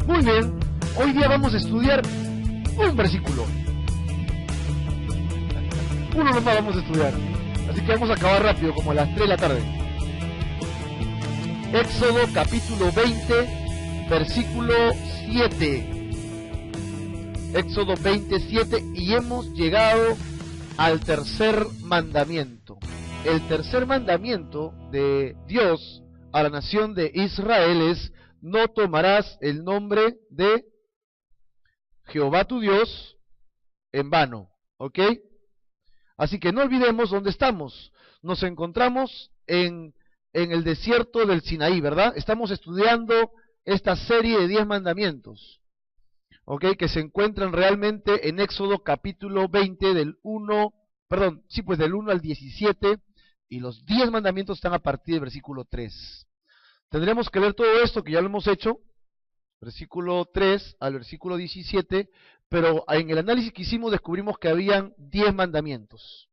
Muy bien, hoy día vamos a estudiar un versículo. Uno nomás vamos a estudiar. Así que vamos a acabar rápido, como a las 3 de la tarde. Éxodo capítulo 20, versículo 7. Éxodo 27, y hemos llegado al tercer mandamiento. El tercer mandamiento de Dios a la nación de Israel es: no tomarás el nombre de Jehová tu Dios en vano. ¿Ok? Así que no olvidemos dónde estamos. Nos encontramos en el desierto del Sinaí, ¿verdad? Estamos estudiando esta serie de 10 mandamientos, ¿ok? Que se encuentran realmente en Éxodo capítulo 20 del 1 al 17, y los 10 mandamientos están a partir del versículo 3. Tendremos que leer todo esto, que ya lo hemos hecho, versículo 3 al versículo 17, pero en el análisis que hicimos descubrimos que habían 10 mandamientos.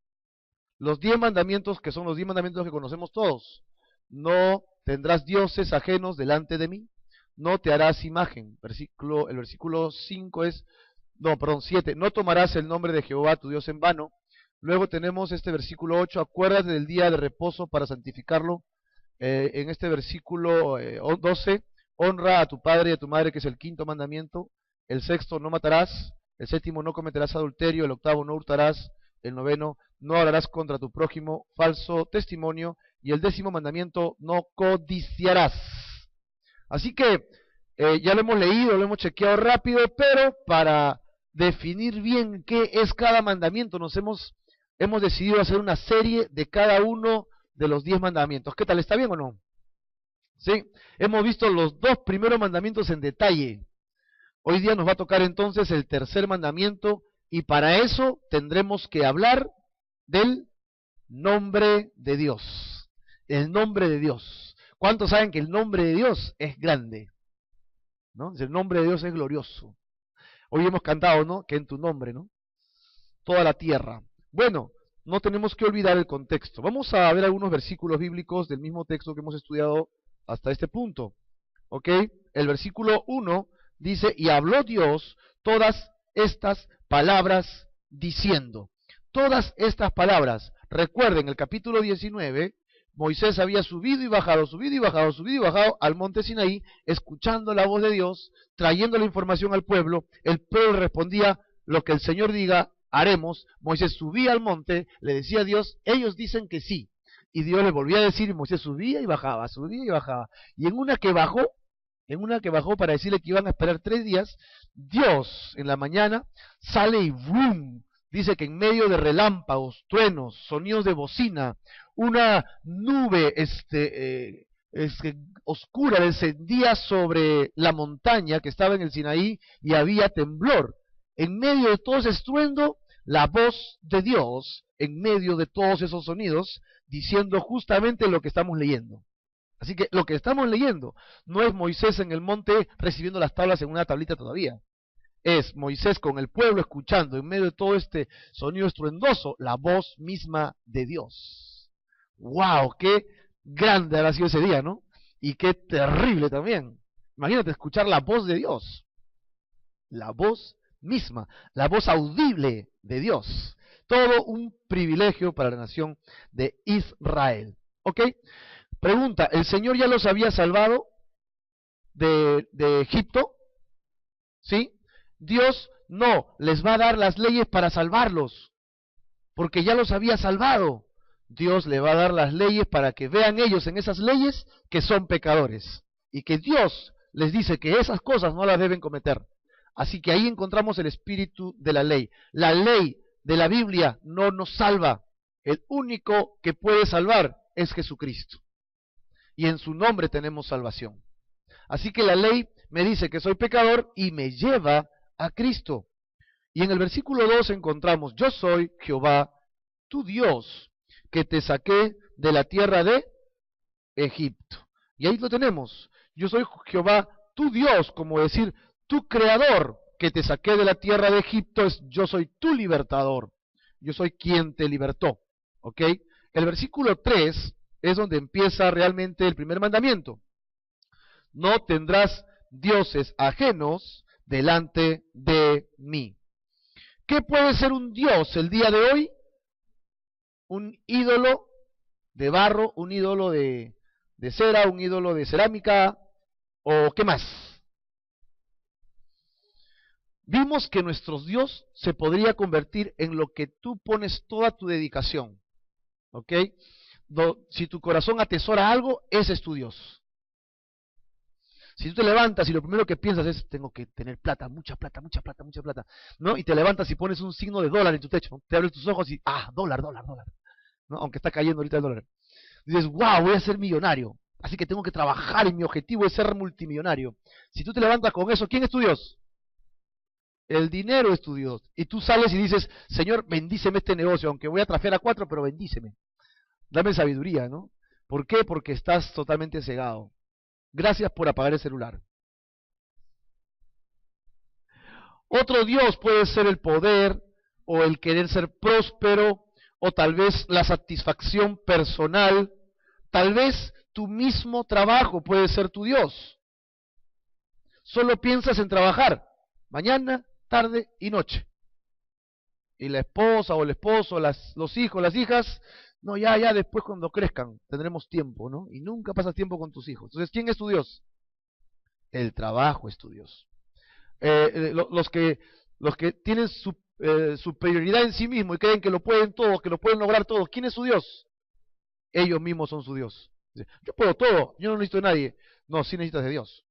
Los 10 mandamientos, que son los 10 mandamientos que conocemos todos. No tendrás dioses ajenos delante de mí, no te harás imagen. El versículo 7, no tomarás el nombre de Jehová tu Dios en vano. Luego tenemos este versículo 8, acuérdate del día de reposo para santificarlo. En este versículo 12, honra a tu padre y a tu madre, que es el quinto mandamiento. El sexto, no matarás. El séptimo, no cometerás adulterio. El octavo, no hurtarás. El noveno, no hablarás contra tu prójimo falso testimonio. Y el décimo mandamiento, no codiciarás. Así que ya lo hemos leído, lo hemos chequeado rápido, pero para definir bien qué es cada mandamiento, hemos decidido hacer una serie de cada uno de los 10 mandamientos. ¿Qué tal? ¿Está bien o no? ¿Sí? Hemos visto los 2 primeros mandamientos en detalle. Hoy día nos va a tocar entonces el tercer mandamiento, y para eso tendremos que hablar del nombre de Dios. El nombre de Dios. ¿Cuántos saben que el nombre de Dios es grande? ¿No? El nombre de Dios es glorioso. Hoy hemos cantado, ¿no? Que en tu nombre, ¿no? Toda la tierra. Bueno, no tenemos que olvidar el contexto. Vamos a ver algunos versículos bíblicos del mismo texto que hemos estudiado hasta este punto. ¿Ok? El versículo 1 dice: y habló Dios todas estas palabras diciendo. Todas estas palabras. Recuerden, el capítulo 19, Moisés había subido y bajado al monte Sinaí, escuchando la voz de Dios, trayendo la información al pueblo. El pueblo respondía: lo que el Señor diga, haremos. Moisés subía al monte, le decía a Dios: ellos dicen que sí. Y Dios le volvía a decir, y Moisés subía y bajaba. Y en una que bajó para decirle que iban a esperar 3 días, Dios en la mañana sale y ¡brum! Dice que en medio de relámpagos, truenos, sonidos de bocina, una nube oscura descendía sobre la montaña que estaba en el Sinaí, y había temblor. En medio de todo ese estruendo, la voz de Dios, en medio de todos esos sonidos, diciendo justamente lo que estamos leyendo. Así que lo que estamos leyendo no es Moisés en el monte recibiendo las tablas en una tablita todavía. Es Moisés con el pueblo escuchando en medio de todo este sonido estruendoso la voz misma de Dios. ¡Wow! ¡Qué grande habrá sido ese día!, ¿no? Y qué terrible también. Imagínate escuchar la voz de Dios. La voz misma, la voz audible de Dios. Todo un privilegio para la nación de Israel. ¿Ok? Pregunta: ¿el Señor ya los había salvado de Egipto? ¿Sí? Dios no les va a dar las leyes para salvarlos, porque ya los había salvado. Dios le va a dar las leyes para que vean ellos en esas leyes que son pecadores, y que Dios les dice que esas cosas no las deben cometer. Así que ahí encontramos el espíritu de la ley. La ley de la Biblia no nos salva. El único que puede salvar es Jesucristo. Y en su nombre tenemos salvación. Así que la ley me dice que soy pecador y me lleva a Cristo. Y en el versículo 2 encontramos: yo soy Jehová tu Dios, que te saqué de la tierra de Egipto. Y ahí lo tenemos. Yo soy Jehová tu Dios, como decir, tu creador, que te saqué de la tierra de Egipto. Yo soy tu libertador. Yo soy quien te libertó. ¿Ok? El versículo 3 es donde empieza realmente el primer mandamiento. No tendrás dioses ajenos delante de mí. ¿Qué puede ser un dios el día de hoy? Un ídolo de barro, un ídolo de cera, un ídolo de cerámica, ¿o qué más? Vimos que nuestro Dios se podría convertir en lo que tú pones toda tu dedicación, ¿ok? Si tu corazón atesora algo, ese es tu Dios. Si tú te levantas y lo primero que piensas es, tengo que tener plata, mucha plata, mucha plata, mucha plata, ¿no? Y te levantas y pones un signo de dólar en tu techo, ¿no? Te abres tus ojos y, dólar, dólar, dólar, ¿no? Aunque está cayendo ahorita el dólar. Dices, wow, voy a ser millonario, así que tengo que trabajar y mi objetivo es ser multimillonario. Si tú te levantas con eso, ¿quién es tu Dios? El dinero es tu Dios. Y tú sales y dices, Señor, bendíceme este negocio, aunque voy a trafiar a 4, pero bendíceme. Dame sabiduría, ¿no? ¿Por qué? Porque estás totalmente cegado. Gracias por apagar el celular. Otro Dios puede ser el poder, o el querer ser próspero, o tal vez la satisfacción personal. Tal vez tu mismo trabajo puede ser tu Dios. Solo piensas en trabajar, mañana, tarde y noche. Y la esposa o el esposo, los hijos, las hijas, no, ya después cuando crezcan tendremos tiempo, ¿no? Y nunca pasas tiempo con tus hijos. Entonces, ¿quién es tu Dios? El trabajo es tu Dios. Los que tienen superioridad en sí mismos y creen que lo pueden todo, que lo pueden lograr todo, ¿quién es su Dios? Ellos mismos son su Dios. Yo puedo todo, yo no necesito de nadie. No, sí necesitas de Dios.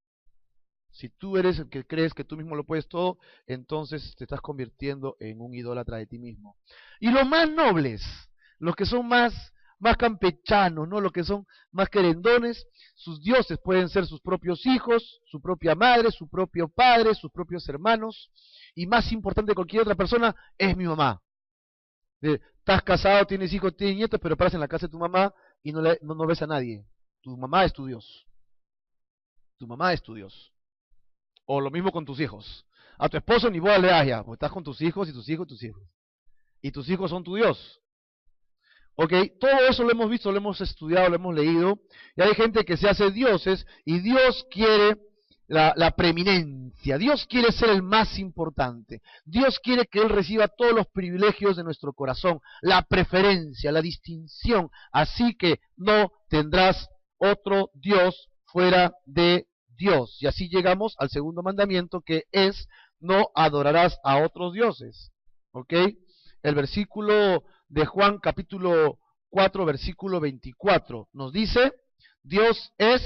Si tú eres el que crees que tú mismo lo puedes todo, entonces te estás convirtiendo en un idólatra de ti mismo. Y los más nobles, los que son más campechanos, ¿no? Los que son más querendones, sus dioses pueden ser sus propios hijos, su propia madre, su propio padre, sus propios hermanos, y más importante que cualquier otra persona, es mi mamá. Estás casado, tienes hijos, tienes nietos, pero paras en la casa de tu mamá y no ves a nadie. Tu mamá es tu Dios. Tu mamá es tu Dios. O lo mismo con tus hijos. A tu esposo ni boda le das ya, porque estás con tus hijos y tus hijos y tus hijos. Y tus hijos son tu Dios. Ok, todo eso lo hemos visto, lo hemos estudiado, lo hemos leído. Y hay gente que se hace dioses y Dios quiere la preeminencia. Dios quiere ser el más importante. Dios quiere que Él reciba todos los privilegios de nuestro corazón, la preferencia, la distinción. Así que no tendrás otro Dios fuera de Dios. Y así llegamos al segundo mandamiento, que es: no adorarás a otros dioses. ¿Ok? El versículo de Juan capítulo 4, versículo 24, nos dice: Dios es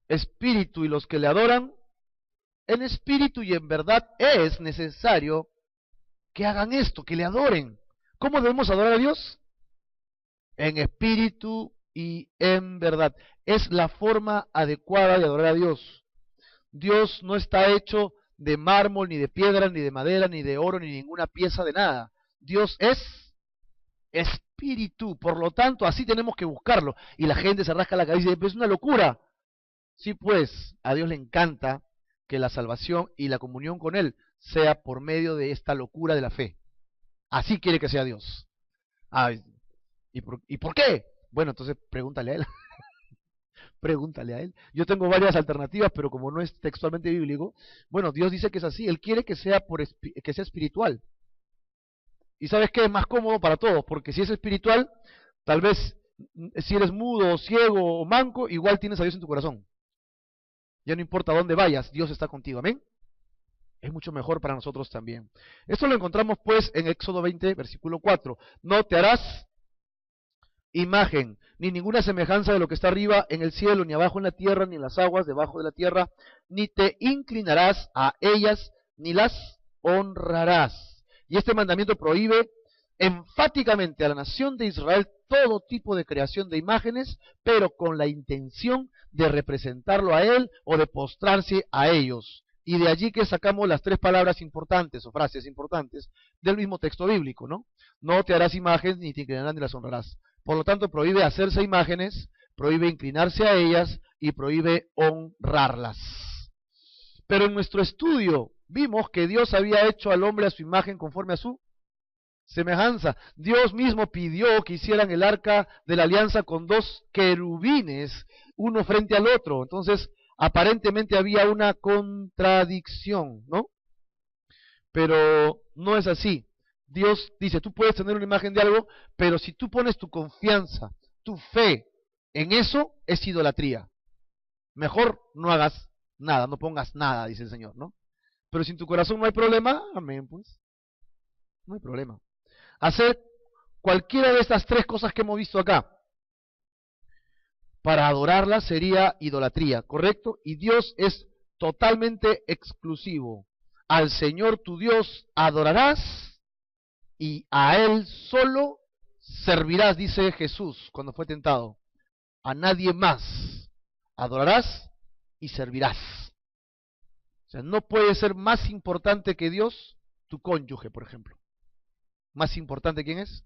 espíritu y los que le adoran en espíritu y en verdad es necesario que hagan esto, que le adoren. ¿Cómo debemos adorar a Dios? En espíritu y en verdad. Es la forma adecuada de adorar a Dios. Dios no está hecho de mármol, ni de piedra, ni de madera, ni de oro, ni ninguna pieza de nada. Dios es espíritu, por lo tanto así tenemos que buscarlo. Y la gente se rasca la cabeza y dice, es una locura. Sí, pues, a Dios le encanta que la salvación y la comunión con Él sea por medio de esta locura de la fe. Así quiere que sea Dios. ¿Y por qué? Bueno, entonces pregúntale a Él. Pregúntale a Él. Yo tengo varias alternativas, pero como no es textualmente bíblico, bueno, Dios dice que es así. Él quiere que sea espiritual. ¿Y sabes qué? Es más cómodo para todos, porque si es espiritual, tal vez si eres mudo, ciego o manco, igual tienes a Dios en tu corazón. Ya no importa dónde vayas, Dios está contigo, amén. Es mucho mejor para nosotros también. Esto lo encontramos pues en Éxodo 20, versículo 4. No te harás imagen, ni ninguna semejanza de lo que está arriba en el cielo, ni abajo en la tierra, ni en las aguas debajo de la tierra, ni te inclinarás a ellas, ni las honrarás. Y este mandamiento prohíbe enfáticamente a la nación de Israel todo tipo de creación de imágenes, pero con la intención de representarlo a Él o de postrarse a ellos. Y de allí que sacamos las tres palabras importantes o frases importantes del mismo texto bíblico, ¿no? No te harás imágenes, ni te inclinarás ni las honrarás. Por lo tanto, prohíbe hacerse imágenes, prohíbe inclinarse a ellas y prohíbe honrarlas. Pero en nuestro estudio vimos que Dios había hecho al hombre a su imagen conforme a su semejanza. Dios mismo pidió que hicieran el arca de la alianza con dos querubines, uno frente al otro. Entonces, aparentemente había una contradicción, ¿no? Pero no es así. Dios dice, tú puedes tener una imagen de algo, pero si tú pones tu confianza, tu fe en eso, es idolatría. Mejor no hagas nada, no pongas nada, dice el Señor, ¿no? Pero si en tu corazón no hay problema, amén, pues, no hay problema. Hacer cualquiera de estas tres cosas que hemos visto acá, para adorarla sería idolatría, ¿correcto? Y Dios es totalmente exclusivo. Al Señor tu Dios adorarás y a Él solo servirás, dice Jesús cuando fue tentado. A nadie más adorarás y servirás. O sea, no puede ser más importante que Dios tu cónyuge, por ejemplo. ¿Más importante quién es?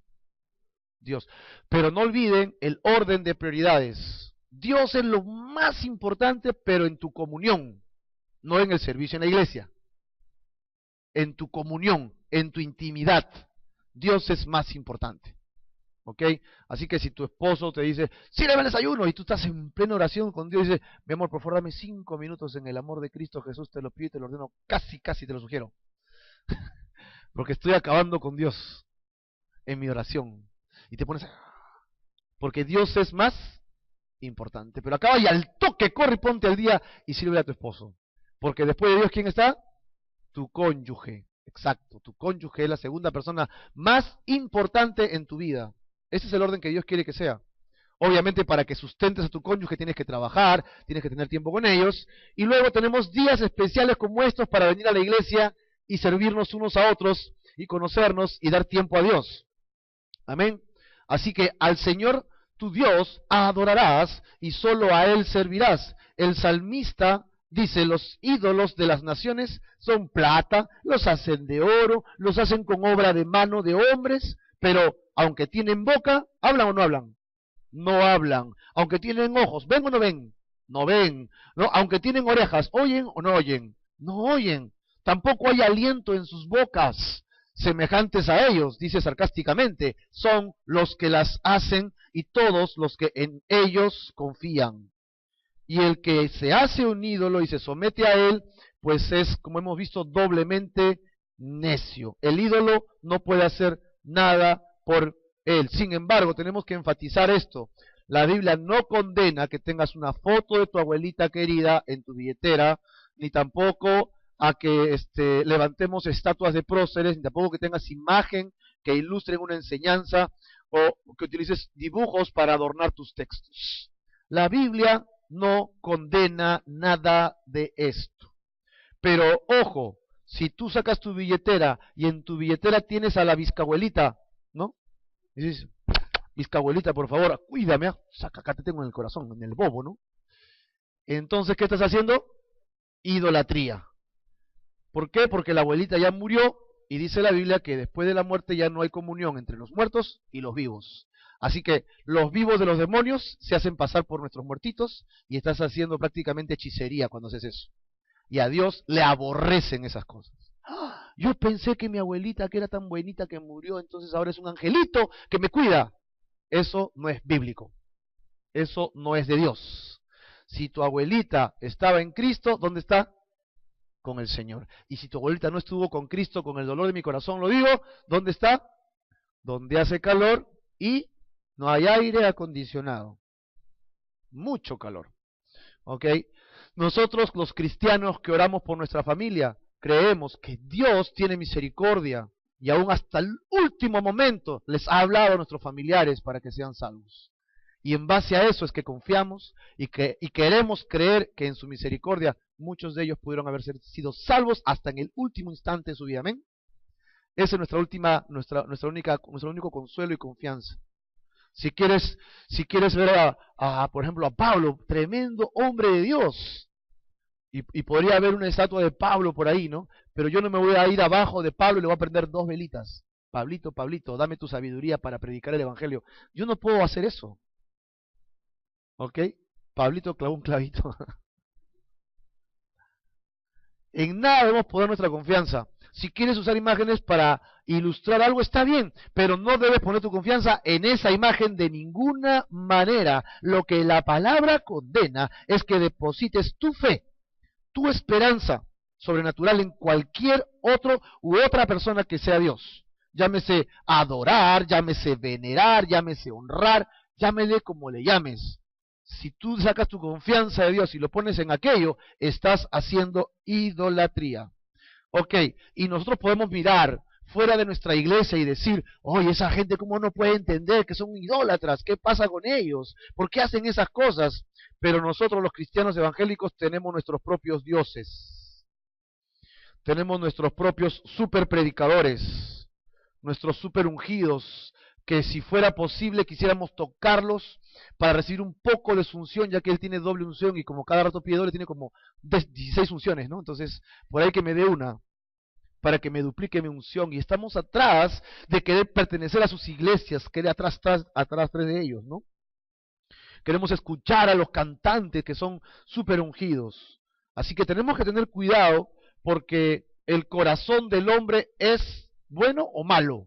Dios. Pero no olviden el orden de prioridades. Dios es lo más importante, pero en tu comunión, no en el servicio en la iglesia. En tu comunión, en tu intimidad, Dios es más importante. ¿Ok? Así que si tu esposo te dice, sírveme el desayuno, y tú estás en plena oración con Dios y dices, mi amor, por favor, dame 5 minutos en el amor de Cristo Jesús, te lo pido y te lo ordeno, casi te lo sugiero. Porque estoy acabando con Dios en mi oración. Y te pones, porque Dios es más importante. Pero acaba y al toque, corre y ponte al día y sirve a tu esposo. Porque después de Dios, ¿quién está? Tu cónyuge. Exacto, tu cónyuge es la segunda persona más importante en tu vida. Ese es el orden que Dios quiere que sea. Obviamente para que sustentes a tu cónyuge tienes que trabajar, tienes que tener tiempo con ellos. Y luego tenemos días especiales como estos para venir a la iglesia y servirnos unos a otros y conocernos y dar tiempo a Dios. Amén. Así que al Señor tu Dios adorarás y solo a Él servirás. El salmista dice, los ídolos de las naciones son plata, los hacen de oro, los hacen con obra de mano de hombres, pero aunque tienen boca, ¿hablan o no hablan? No hablan. Aunque tienen ojos, ¿ven o no ven? No ven. ¿No? Aunque tienen orejas, ¿oyen o no oyen? No oyen. Tampoco hay aliento en sus bocas. Semejantes a ellos, dice sarcásticamente, son los que las hacen y todos los que en ellos confían. Y el que se hace un ídolo y se somete a él, pues es, como hemos visto, doblemente necio. El ídolo no puede hacer nada por él. Sin embargo, tenemos que enfatizar esto. La Biblia no condena que tengas una foto de tu abuelita querida en tu billetera, ni tampoco a que levantemos estatuas de próceres, ni tampoco que tengas imagen que ilustren una enseñanza o que utilices dibujos para adornar tus textos. La Biblia no condena nada de esto. Pero ojo, si tú sacas tu billetera y en tu billetera tienes a la bisabuelita, ¿no? Y dices, bisabuelita, por favor, cuídame, saca, acá te tengo en el corazón, en el bobo, ¿no? Entonces, ¿qué estás haciendo? Idolatría. ¿Por qué? Porque la abuelita ya murió y dice la Biblia que después de la muerte ya no hay comunión entre los muertos y los vivos. Así que los vivos de los demonios se hacen pasar por nuestros muertitos y estás haciendo prácticamente hechicería cuando haces eso. Y a Dios le aborrecen esas cosas. ¡Ah! Yo pensé que mi abuelita, que era tan buenita que murió, entonces ahora es un angelito que me cuida. Eso no es bíblico. Eso no es de Dios. Si tu abuelita estaba en Cristo, ¿dónde está? Con el Señor. Y si tu abuelita no estuvo con Cristo, con el dolor de mi corazón, lo digo, ¿dónde está? Donde hace calor y no hay aire acondicionado. Mucho calor. ¿Ok? Nosotros los cristianos que oramos por nuestra familia, creemos que Dios tiene misericordia y aún hasta el último momento les ha hablado a nuestros familiares para que sean salvos. Y en base a eso es que confiamos y queremos creer que en su misericordia muchos de ellos pudieron haber sido salvos hasta en el último instante de su vida. ¿Amén? Ese es nuestro único consuelo y confianza. Si quieres ver por ejemplo, a Pablo, tremendo hombre de Dios, y podría haber una estatua de Pablo por ahí, ¿no? Pero yo no me voy a ir abajo de Pablo y le voy a prender 2 velitas. Pablito, Pablito, dame tu sabiduría para predicar el evangelio. Yo no puedo hacer eso. ¿Ok? Pablito clavó un clavito. En nada debemos poner nuestra confianza. Si quieres usar imágenes para ilustrar algo, está bien, pero no debes poner tu confianza en esa imagen de ninguna manera. Lo que la palabra condena es que deposites tu fe, tu esperanza sobrenatural en cualquier otro u otra persona que sea Dios. Llámese adorar, llámese venerar, llámese honrar, llámele como le llames. Si tú sacas tu confianza de Dios y lo pones en aquello, estás haciendo idolatría. Ok, y nosotros podemos mirar fuera de nuestra iglesia y decir, oye, esa gente cómo no puede entender que son idólatras, ¿qué pasa con ellos? ¿Por qué hacen esas cosas? Pero nosotros los cristianos evangélicos tenemos nuestros propios dioses, tenemos nuestros propios super predicadores, nuestros super ungidos, que si fuera posible quisiéramos tocarlos para recibir un poco de su unción, ya que él tiene doble unción y como cada rato pide doble, tiene como 16 unciones, ¿no? Entonces, por ahí que me dé una, para que me duplique mi unción, y estamos atrás de querer pertenecer a sus iglesias, querer atrás de ellos, ¿no? Queremos escuchar a los cantantes que son súper ungidos. Así que tenemos que tener cuidado, porque el corazón del hombre es bueno o malo.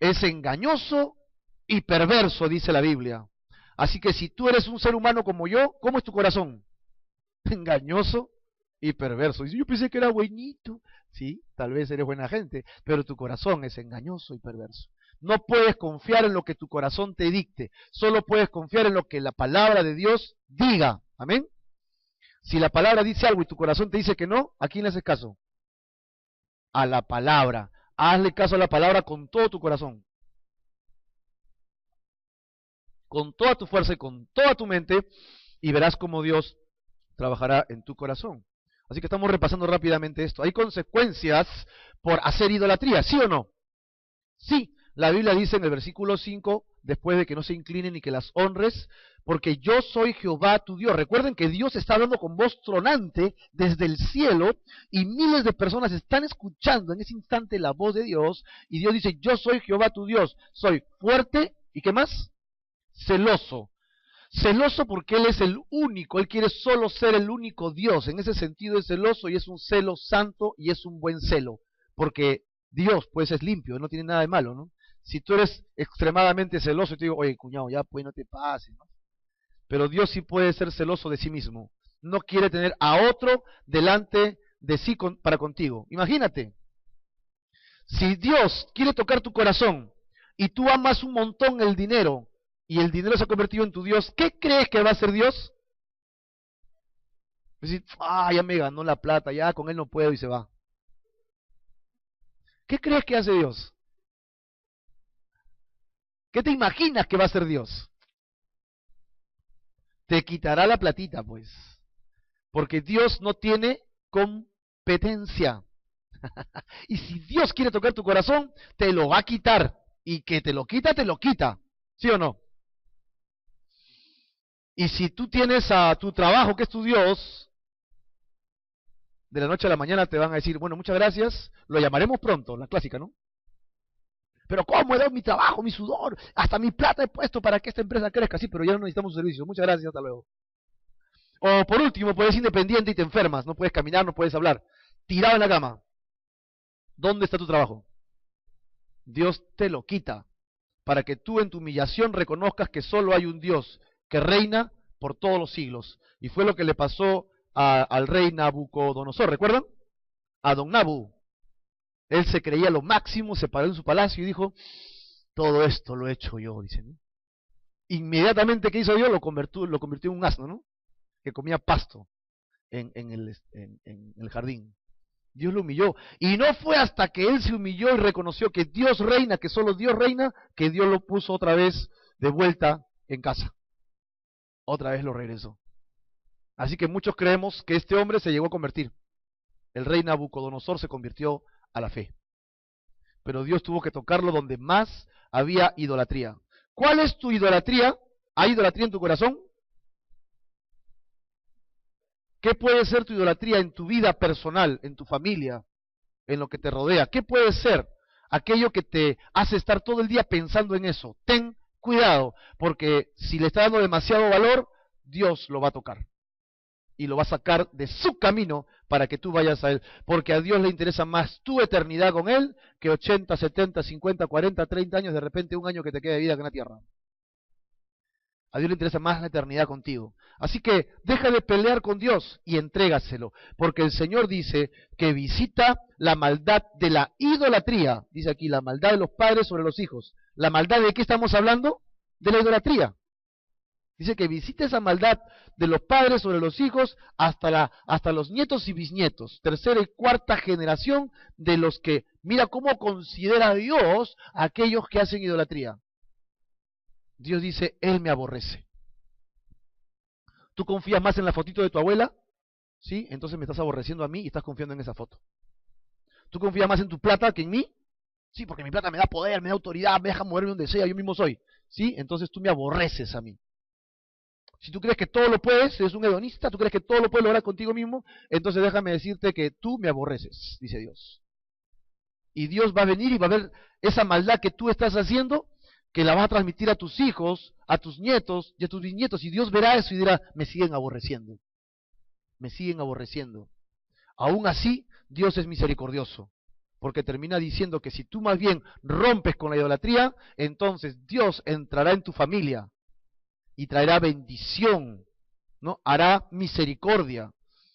Es engañoso y perverso, dice la Biblia. Así que si tú eres un ser humano como yo, ¿cómo es tu corazón? Engañoso y perverso. Y yo pensé que era buenito. Sí, tal vez eres buena gente, pero tu corazón es engañoso y perverso. No puedes confiar en lo que tu corazón te dicte. Solo puedes confiar en lo que la palabra de Dios diga. Amén. Si la palabra dice algo y tu corazón te dice que no, ¿a quién le haces caso? A la palabra. Hazle caso a la palabra con todo tu corazón, con toda tu fuerza y con toda tu mente, y verás cómo Dios trabajará en tu corazón. Así que estamos repasando rápidamente esto. Hay consecuencias por hacer idolatría, ¿sí o no? Sí, la Biblia dice en el versículo 5, después de que no se inclinen ni que las honres, porque yo soy Jehová tu Dios. Recuerden que Dios está hablando con voz tronante desde el cielo, y miles de personas están escuchando en ese instante la voz de Dios, y Dios dice, yo soy Jehová tu Dios, soy fuerte, ¿y qué más? Celoso. Celoso porque Él es el único, Él quiere solo ser el único Dios. En ese sentido es celoso, y es un celo santo y es un buen celo, porque Dios pues es limpio, no tiene nada de malo, ¿no? Si tú eres extremadamente celoso y te digo, oye cuñado, ya pues no te pases, ¿no? Pero Dios sí puede ser celoso de sí mismo. No quiere tener a otro delante de sí para contigo. Imagínate, si Dios quiere tocar tu corazón y tú amas un montón el dinero, y el dinero se ha convertido en tu Dios, ¿qué crees que va a hacer Dios? Decir, ya me ganó la plata, ya con él no puedo, y se va. ¿Qué crees que hace Dios? ¿Qué te imaginas que va a hacer Dios? Te quitará la platita, pues. Porque Dios no tiene competencia. Y si Dios quiere tocar tu corazón, te lo va a quitar. Y que te lo quita, te lo quita. ¿Sí o no? Y si tú tienes a tu trabajo, que es tu Dios, de la noche a la mañana te van a decir, bueno, muchas gracias, lo llamaremos pronto, la clásica, ¿no? Pero ¿cómo he dado mi trabajo, mi sudor, hasta mi plata he puesto para que esta empresa crezca? Sí, pero ya no necesitamos su servicio, muchas gracias, hasta luego. O por último, puedes ser independiente y te enfermas, no puedes caminar, no puedes hablar, tirado en la cama. ¿Dónde está tu trabajo? Dios te lo quita, para que tú en tu humillación reconozcas que solo hay un Dios que reina por todos los siglos. Y fue lo que le pasó al rey Nabucodonosor, ¿recuerdan? A don Nabu. Él se creía lo máximo, se paró en su palacio y dijo, todo esto lo he hecho yo, dice, ¿no? Inmediatamente, ¿qué hizo Dios? Lo convirtió en un asno, ¿no? Que comía pasto en el jardín. Dios lo humilló. Y no fue hasta que él se humilló y reconoció que Dios reina, que solo Dios reina, que Dios lo puso otra vez de vuelta en casa. Otra vez lo regresó. Así que muchos creemos que este hombre se llegó a convertir. El rey Nabucodonosor se convirtió a la fe. Pero Dios tuvo que tocarlo donde más había idolatría. ¿Cuál es tu idolatría? ¿Hay idolatría en tu corazón? ¿Qué puede ser tu idolatría en tu vida personal, en tu familia, en lo que te rodea? ¿Qué puede ser aquello que te hace estar todo el día pensando en eso? Ten cuidado, porque si le está dando demasiado valor, Dios lo va a tocar. y lo va a sacar de su camino para que tú vayas a Él. Porque a Dios le interesa más tu eternidad con Él que 80, 70, 50, 40, 30 años, de repente un año que te quede de vida en la tierra. A Dios le interesa más la eternidad contigo. Así que deja de pelear con Dios y entrégaselo. Porque el Señor dice que visita la maldad de la idolatría. Dice aquí, la maldad de los padres sobre los hijos. ¿La maldad de qué estamos hablando? De la idolatría. Dice que visita esa maldad de los padres sobre los hijos hasta los nietos y bisnietos. Tercera y cuarta generación de los que, mira cómo considera Dios a aquellos que hacen idolatría. Dios dice, Él me aborrece. ¿Tú confías más en la fotito de tu abuela? ¿Sí? Entonces me estás aborreciendo a mí y estás confiando en esa foto. ¿Tú confías más en tu plata que en mí? Sí, porque mi plata me da poder, me da autoridad, me deja moverme donde sea, yo mismo soy. ¿Sí? Entonces tú me aborreces a mí. Si tú crees que todo lo puedes, eres un hedonista, tú crees que todo lo puedes lograr contigo mismo, entonces déjame decirte que tú me aborreces, dice Dios. Y Dios va a venir y va a ver esa maldad que tú estás haciendo, que la vas a transmitir a tus hijos, a tus nietos y a tus bisnietos. Y Dios verá eso y dirá, me siguen aborreciendo. Me siguen aborreciendo. Aún así, Dios es misericordioso. Porque termina diciendo que si tú más bien rompes con la idolatría, entonces Dios entrará en tu familia y traerá bendición, ¿no? Hará misericordia,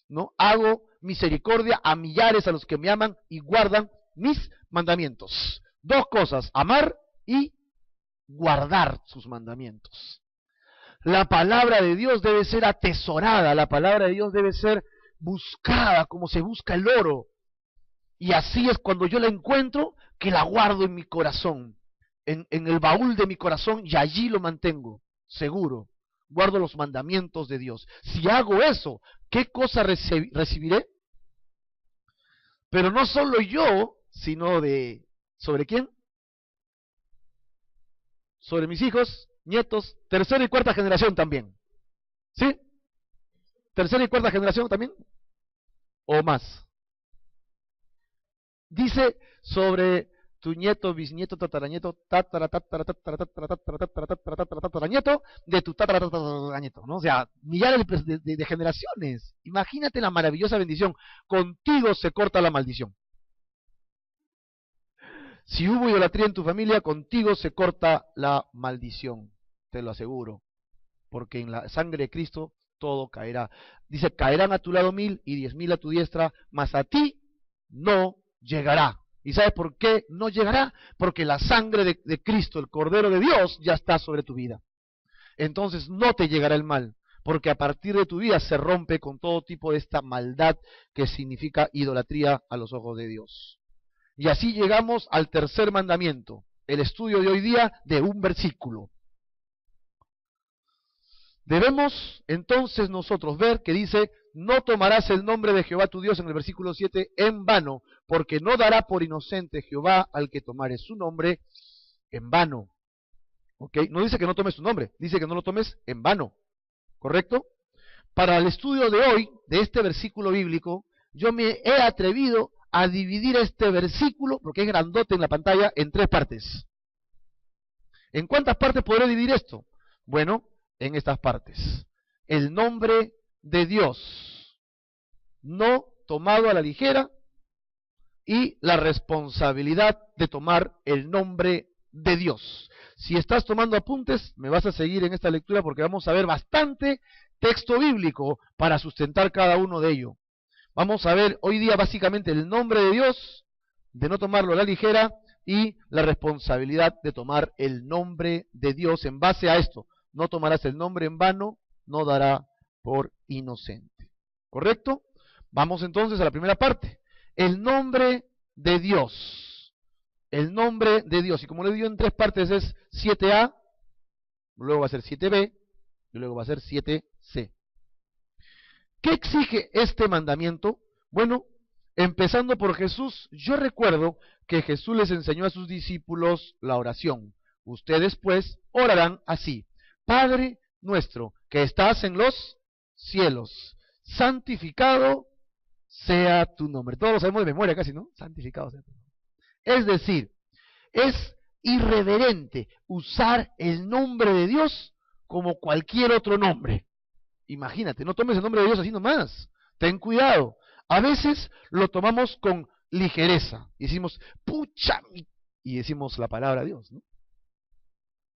¿no? Hago misericordia a millares a los que me aman y guardan mis mandamientos. Dos cosas, amar y guardar sus mandamientos. La palabra de Dios debe ser atesorada, la palabra de Dios debe ser buscada como se busca el oro. Y así es cuando yo la encuentro, que la guardo en mi corazón, en el baúl de mi corazón, y allí lo mantengo, seguro. Guardo los mandamientos de Dios. Si hago eso, ¿qué cosa recibiré? Pero no solo yo, sino ¿sobre quién? Sobre mis hijos, nietos, tercera y cuarta generación también. ¿Sí? ¿Tercera y cuarta generación también? ¿O más? Dice sobre tu nieto, bisnieto, tataranieto, tataranieto, de tu tataranieto, ¿no? O sea, millares de generaciones. Imagínate la maravillosa bendición. Contigo se corta la maldición. Si hubo idolatría en tu familia, contigo se corta la maldición, te lo aseguro, porque en la sangre de Cristo todo caerá. Dice, caerán a tu lado 1000 y 10.000 a tu diestra, mas a ti no llegará. ¿Y sabes por qué no llegará? Porque la sangre de Cristo, el Cordero de Dios, ya está sobre tu vida. Entonces no te llegará el mal, porque a partir de tu vida se rompe con todo tipo de esta maldad que significa idolatría a los ojos de Dios. Y así llegamos al tercer mandamiento, el estudio de hoy día de un versículo. Debemos entonces nosotros ver que dice, no tomarás el nombre de Jehová tu Dios en el versículo 7 en vano, porque no dará por inocente Jehová al que tomare su nombre en vano. ¿Ok? No dice que no tomes su nombre, dice que no lo tomes en vano. ¿Correcto? Para el estudio de hoy, de este versículo bíblico, yo me he atrevido a dividir este versículo, porque es grandote en la pantalla, en 3 partes. ¿En cuántas partes podré dividir esto? Bueno, en estas partes. El nombre de Dios, no tomado a la ligera, y la responsabilidad de tomar el nombre de Dios. Si estás tomando apuntes, me vas a seguir en esta lectura porque vamos a ver bastante texto bíblico para sustentar cada uno de ellos. Vamos a ver hoy día básicamente el nombre de Dios, de no tomarlo a la ligera, y la responsabilidad de tomar el nombre de Dios en base a esto. No tomarás el nombre en vano, no dará por inocente. ¿Correcto? Vamos entonces a la primera parte. El nombre de Dios. El nombre de Dios. Y como le digo en 3 partes es 7a, luego va a ser 7b, y luego va a ser 7c. ¿Qué exige este mandamiento? Bueno, empezando por Jesús, yo recuerdo que Jesús les enseñó a sus discípulos la oración. Ustedes pues orarán así: Padre nuestro que estás en los cielos, santificado sea tu nombre. Todos lo sabemos de memoria casi, ¿no? Santificado sea tu nombre. Es decir, es irreverente usar el nombre de Dios como cualquier otro nombre. Imagínate, no tomes el nombre de Dios así nomás. Ten cuidado. A veces lo tomamos con ligereza. Y decimos, pucha, y decimos la palabra de Dios, ¿no?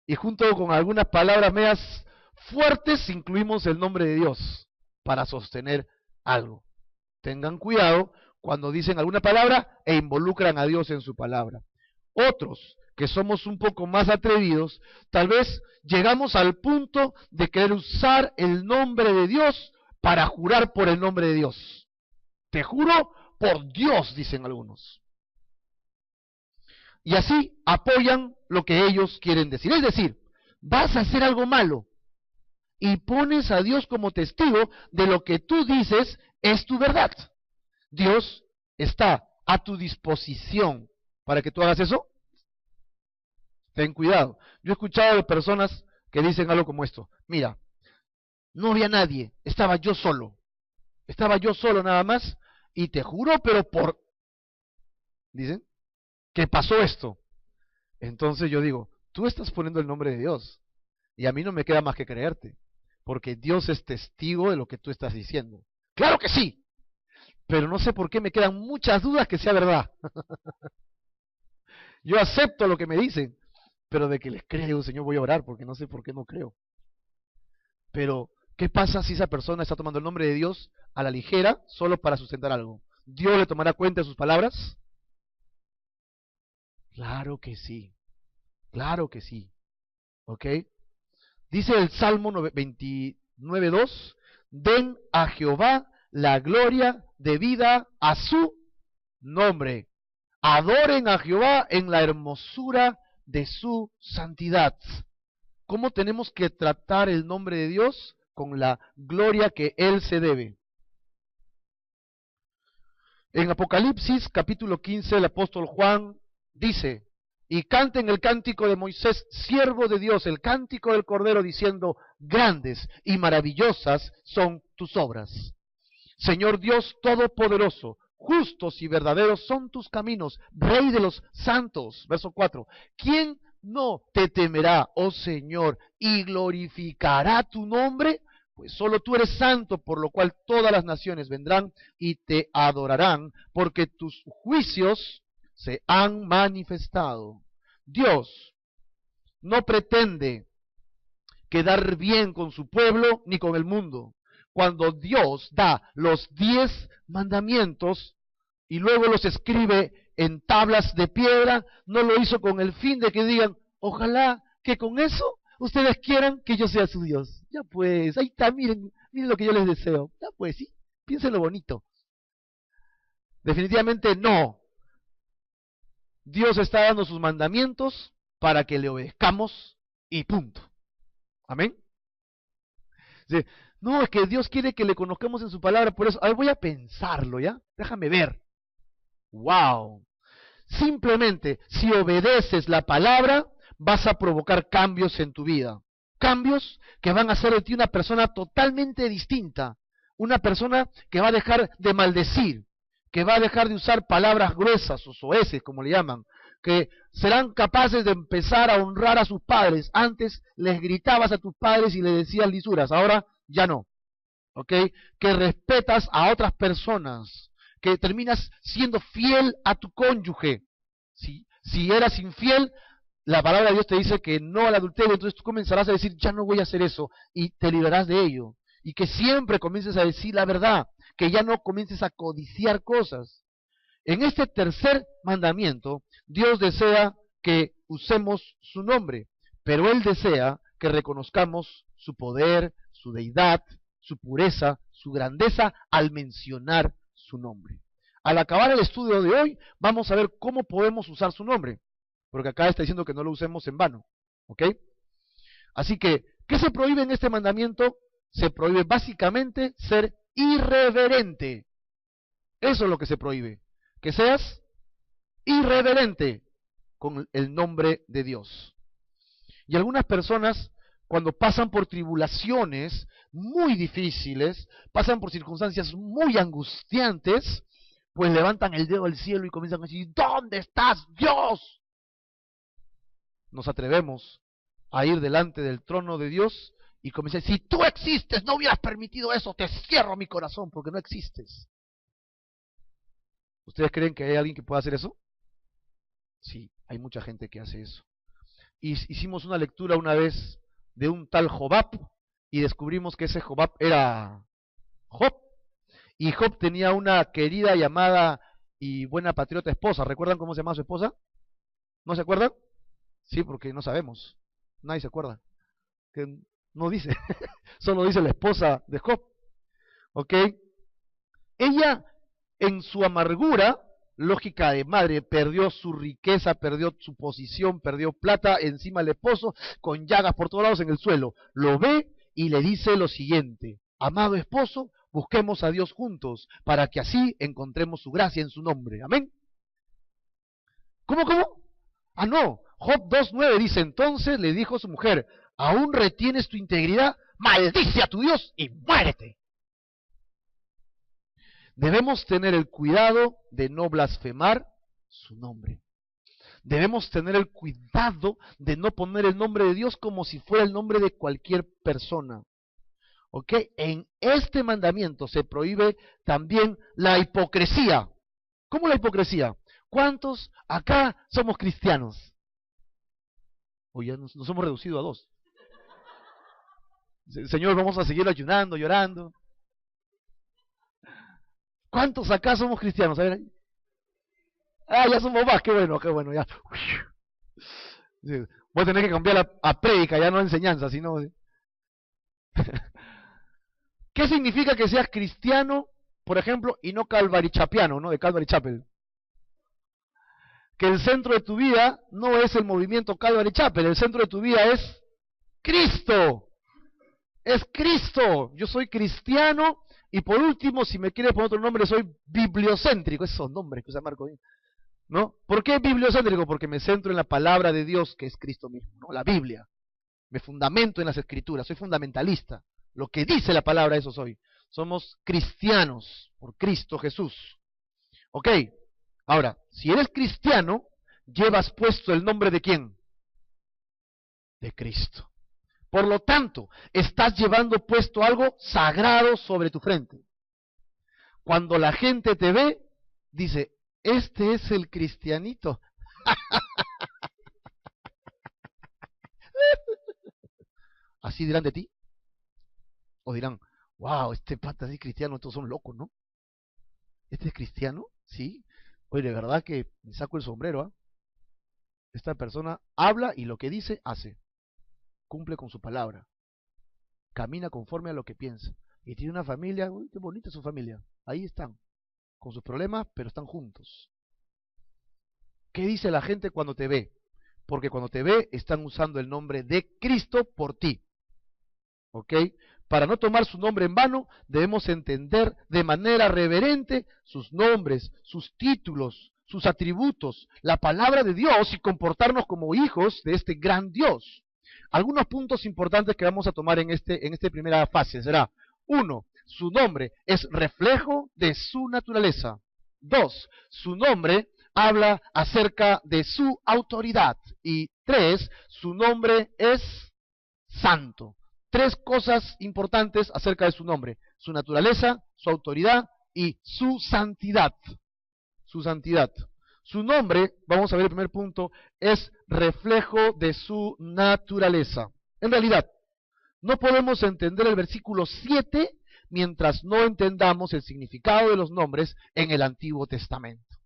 Y junto con algunas palabras medias fuertes incluimos el nombre de Dios para sostener algo. Tengan cuidado cuando dicen alguna palabra e involucran a Dios en su palabra. Otros, que somos un poco más atrevidos, tal vez llegamos al punto de querer usar el nombre de Dios para jurar por el nombre de Dios. Te juro por Dios, dicen algunos. Y así apoyan lo que ellos quieren decir. Es decir, vas a hacer algo malo y pones a Dios como testigo de lo que tú dices es tu verdad. Dios está a tu disposición para que tú hagas eso. Ten cuidado. Yo he escuchado de personas que dicen algo como esto. Mira, no había nadie, estaba yo solo. Estaba yo solo nada más y te juro, pero dicen, que pasó esto. Entonces yo digo, tú estás poniendo el nombre de Dios y a mí no me queda más que creerte, porque Dios es testigo de lo que tú estás diciendo. Claro que sí, pero no sé por qué me quedan muchas dudas que sea verdad. Yo acepto lo que me dicen, pero de que les creo, Señor, voy a orar porque no sé por qué no creo. Pero, ¿qué pasa si esa persona está tomando el nombre de Dios a la ligera solo para sustentar algo? ¿Dios le tomará cuenta de sus palabras? Claro que sí, claro que sí. ¿Ok? Dice el Salmo 29:2, den a Jehová la gloria debida a su nombre. Adoren a Jehová en la hermosura de su santidad. ¿Cómo tenemos que tratar el nombre de Dios? Con la gloria que Él se debe. En Apocalipsis capítulo 15 el apóstol Juan dice, y canten el cántico de Moisés, siervo de Dios, el cántico del Cordero, diciendo, grandes y maravillosas son tus obras. Señor Dios Todopoderoso, justos y verdaderos son tus caminos, Rey de los santos. Verso 4, ¿quién no te temerá, oh Señor, y glorificará tu nombre? Pues solo tú eres santo, por lo cual todas las naciones vendrán y te adorarán, porque tus juicios se han manifestado. Dios no pretende quedar bien con su pueblo ni con el mundo. Cuando Dios da los 10 mandamientos y luego los escribe en tablas de piedra, no lo hizo con el fin de que digan, ojalá que con eso ustedes quieran que yo sea su Dios. Ya pues, ahí está, miren lo que yo les deseo. Ya pues, sí, piensen lo bonito. Definitivamente no. Dios está dando sus mandamientos para que le obedezcamos y punto. Amén. Sí. No, es que Dios quiere que le conozcamos en su palabra, por eso, a ver, voy a pensarlo, ¿ya? Déjame ver. ¡Wow! Simplemente, si obedeces la palabra, vas a provocar cambios en tu vida. Cambios que van a hacer de ti una persona totalmente distinta. Una persona que va a dejar de maldecir, que va a dejar de usar palabras gruesas o soeces, como le llaman, que serán capaces de empezar a honrar a sus padres. Antes les gritabas a tus padres y les decías lisuras, ahora ya no. ¿Ok? Que respetas a otras personas, que terminas siendo fiel a tu cónyuge. Si eras infiel, la palabra de Dios te dice que no al adulterio, entonces tú comenzarás a decir, ya no voy a hacer eso, y te librarás de ello. Y que siempre comiences a decir la verdad, que ya no comiences a codiciar cosas. En este tercer mandamiento, Dios desea que usemos su nombre, pero Él desea que reconozcamos su poder, su deidad, su pureza, su grandeza al mencionar su nombre. Al acabar el estudio de hoy, vamos a ver cómo podemos usar su nombre, porque acá está diciendo que no lo usemos en vano. ¿Ok? Así que, ¿qué se prohíbe en este mandamiento? Se prohíbe básicamente ser irreverente. Eso es lo que se prohíbe. Que seas irreverente con el nombre de Dios. Y algunas personas, cuando pasan por tribulaciones muy difíciles, pasan por circunstancias muy angustiantes, pues levantan el dedo al cielo y comienzan a decir, ¿dónde estás, Dios? Nos atrevemos a ir delante del trono de Dios Y comencé, si tú existes, no hubieras permitido eso, te cierro mi corazón porque no existes. ¿Ustedes creen que hay alguien que pueda hacer eso? Sí, hay mucha gente que hace eso. Y hicimos una lectura una vez de un tal Jobab y descubrimos que ese Jobab era Job. Y Job tenía una querida llamada y buena patriota esposa. ¿Recuerdan cómo se llamaba su esposa? ¿No se acuerdan? Sí, porque no sabemos. Nadie se acuerda. Que no dice. Solo dice la esposa de Job. ¿Ok? Ella, en su amargura, lógica de madre, perdió su riqueza, perdió su posición, perdió plata, encima el esposo, con llagas por todos lados en el suelo. Lo ve y le dice lo siguiente: amado esposo, busquemos a Dios juntos, para que así encontremos su gracia en su nombre. Amén. ¿Cómo? Ah, no. Job 2:9 dice, entonces le dijo a su mujer, ¿aún retienes tu integridad? Maldice a tu Dios y muérete. Debemos tener el cuidado de no blasfemar su nombre. Debemos tener el cuidado de no poner el nombre de Dios como si fuera el nombre de cualquier persona. ¿Ok? En este mandamiento se prohíbe también la hipocresía. ¿Cómo la hipocresía? ¿Cuántos acá somos cristianos? O ya nos hemos reducido a 2. Señor, vamos a seguir ayunando, llorando. ¿Cuántos acá somos cristianos? A ver. Ah, ya somos más, qué bueno, ya. Voy a tener que cambiar a prédica, ya no a enseñanza, sino... ¿Qué significa que seas cristiano, por ejemplo, y no calvarichapiano, ¿no? De Calvary Chapel. Que el centro de tu vida no es el movimiento Calvary Chapel, el centro de tu vida es Cristo. Es Cristo. Yo soy cristiano y por último, si me quieres poner otro nombre, soy bibliocéntrico. Esos nombres que usa Marco, ¿no? ¿Por qué bibliocéntrico? Porque me centro en la palabra de Dios, que es Cristo mismo, ¿no? La Biblia. Me fundamento en las Escrituras, soy fundamentalista. Lo que dice la palabra, eso soy. Somos cristianos por Cristo Jesús. ¿Ok? Ahora, si eres cristiano, llevas puesto el nombre de ¿quién? De Cristo. Por lo tanto, estás llevando puesto algo sagrado sobre tu frente. Cuando la gente te ve, dice, este es el cristianito. ¿Así dirán de ti? O dirán, wow, este pata es cristiano, estos son locos, ¿no? ¿Este es cristiano? Sí. Oye, de verdad que me saco el sombrero, ¿eh? Esta persona habla y lo que dice, hace. Cumple con su palabra. Camina conforme a lo que piensa. Y tiene una familia, uy, qué bonita su familia. Ahí están, con sus problemas, pero están juntos. ¿Qué dice la gente cuando te ve? Porque cuando te ve, están usando el nombre de Cristo por ti. ¿Ok? Para no tomar su nombre en vano, debemos entender de manera reverente sus nombres, sus títulos, sus atributos, la palabra de Dios y comportarnos como hijos de este gran Dios. Algunos puntos importantes que vamos a tomar en esta primera fase será: 1. Su nombre es reflejo de su naturaleza. 2. Su nombre habla acerca de su autoridad. Y 3. Su nombre es santo. 3 cosas importantes acerca de su nombre: su naturaleza, su autoridad y su santidad. Su santidad. Su nombre, vamos a ver el primer punto, es reflejo de su naturaleza. En realidad, no podemos entender el versículo 7 mientras no entendamos el significado de los nombres en el Antiguo Testamento.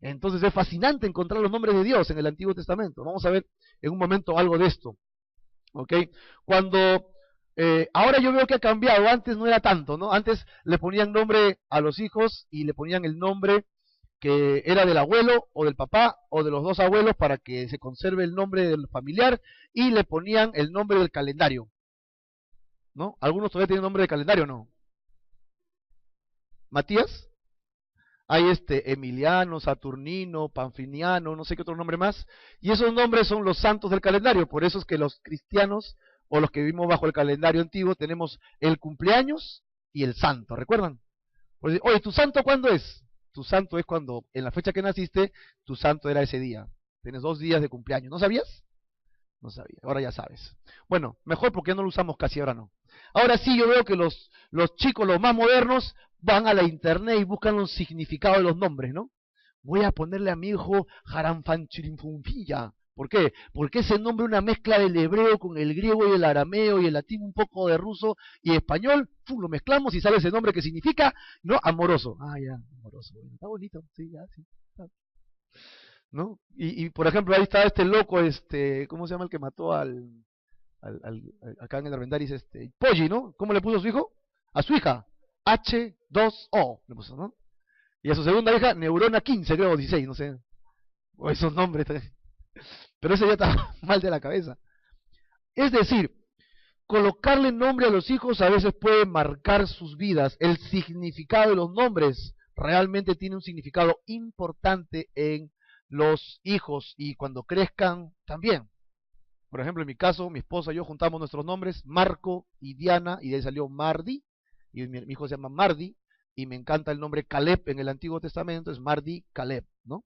Entonces es fascinante encontrar los nombres de Dios en el Antiguo Testamento. Vamos a ver en un momento algo de esto. ¿Ok? Cuando... ahora yo veo que ha cambiado, antes no era tanto, ¿no? Antes le ponían nombre a los hijos y le ponían el nombre que era del abuelo o del papá o de los 2 abuelos para que se conserve el nombre del familiar, y le ponían el nombre del calendario, ¿no? ¿Algunos todavía tienen nombre de calendario, no? ¿Matías? Hay Emiliano, Saturnino, Panfiniano, no sé qué otro nombre más, y esos nombres son los santos del calendario. Por eso es que los cristianos o los que vivimos bajo el calendario antiguo tenemos el cumpleaños y el santo, ¿recuerdan? Pues, oye, ¿tu santo cuándo es? Tu santo es cuando, en la fecha que naciste, tu santo era ese día. Tienes 2 días de cumpleaños, ¿no sabías? No sabía, ahora ya sabes. Bueno, mejor porque no lo usamos casi, ahora no. Ahora sí yo veo que los chicos, los más modernos, van a la internet y buscan los significados de los nombres, ¿no? Voy a ponerle a mi hijo Jaranfanchirinfumpilla. ¿Por qué? Porque ese nombre es una mezcla del hebreo con el griego y el arameo y el latín, un poco de ruso y español. ¡Pum! Lo mezclamos y sale ese nombre que significa, ¿no? Amoroso. Ah, ya, amoroso. Bueno, está bonito. Sí, ya, sí. ¿No? Y por ejemplo, ahí está este loco, ¿cómo se llama el que mató acá en el Armendáriz, Poggi, ¿no? ¿Cómo le puso a su hijo? A su hija, H2O, le puso, ¿no? Y a su segunda hija, Neurona 15, creo, 16, no sé. O esos nombres. Pero ese ya está mal de la cabeza. Es decir, colocarle nombre a los hijos a veces puede marcar sus vidas. El significado de los nombres realmente tiene un significado importante en los hijos y cuando crezcan también. Por ejemplo, en mi caso, mi esposa y yo juntamos nuestros nombres, Marco y Diana, y de ahí salió Mardi, y mi hijo se llama Mardi, y me encanta el nombre Caleb en el Antiguo Testamento, es Mardi Caleb, ¿no?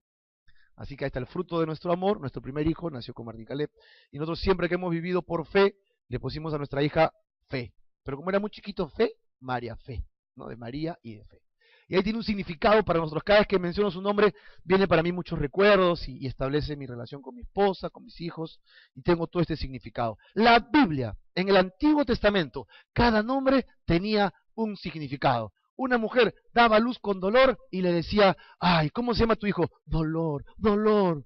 Así que ahí está el fruto de nuestro amor, nuestro primer hijo nació con Mardi Caleb, y nosotros siempre que hemos vivido por fe, le pusimos a nuestra hija Fe, pero como era muy chiquito, Fe, María Fe, ¿no? De María y de Fe. Y ahí tiene un significado para nosotros. Cada vez que menciono su nombre, viene para mí muchos recuerdos y establece mi relación con mi esposa, con mis hijos, y tengo todo este significado. La Biblia, en el Antiguo Testamento, cada nombre tenía un significado. Una mujer daba a luz con dolor y le decía, ay, ¿cómo se llama tu hijo? Dolor, dolor.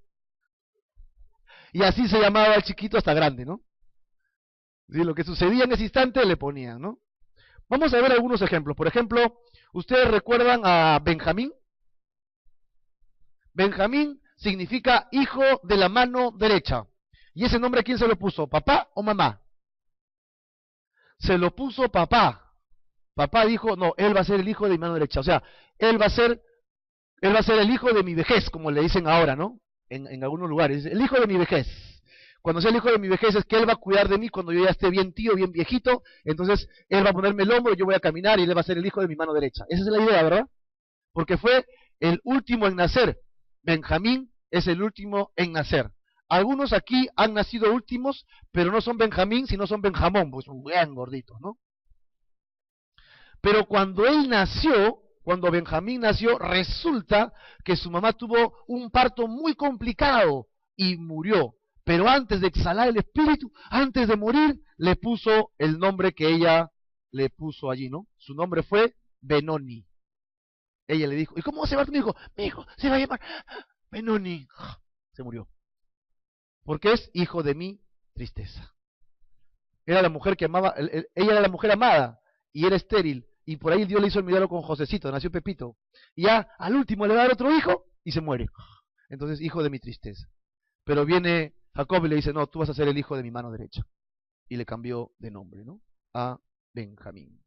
Y así se llamaba el chiquito hasta grande, ¿no? Y lo que sucedía en ese instante le ponían, ¿no? Vamos a ver algunos ejemplos. Por ejemplo, ¿ustedes recuerdan a Benjamín? Benjamín significa hijo de la mano derecha. ¿Y ese nombre quién se lo puso? ¿Papá o mamá? Se lo puso papá. Papá dijo, no, él va a ser el hijo de mi mano derecha. O sea, él va a ser el hijo de mi vejez, como le dicen ahora, ¿no? En algunos lugares. El hijo de mi vejez. Cuando sea el hijo de mi vejez es que él va a cuidar de mí cuando yo ya esté bien tío, bien viejito. Entonces él va a ponerme el hombro, yo voy a caminar y él va a ser el hijo de mi mano derecha. Esa es la idea, ¿verdad? Porque fue el último en nacer. Benjamín es el último en nacer. Algunos aquí han nacido últimos, pero no son Benjamín, sino son Benjamón, pues bien gorditos, ¿no? Pero cuando él nació, cuando Benjamín nació, resulta que su mamá tuvo un parto muy complicado y murió. Pero antes de exhalar el espíritu, antes de morir, le puso el nombre que ella le puso allí, ¿no? Su nombre fue Benoni. Ella le dijo, ¿y cómo se va tu hijo? Mi hijo se va a llamar Benoni. Se murió. Porque es hijo de mi tristeza. Era la mujer que amaba, ella era la mujer amada y era estéril. Y por ahí Dios le hizo el milagro con Josecito, nació Pepito. Y ya al último le va a dar otro hijo y se muere. Entonces, hijo de mi tristeza. Pero viene Jacob y le dice, no, tú vas a ser el hijo de mi mano derecha. Y le cambió de nombre, ¿no? A Benjamín.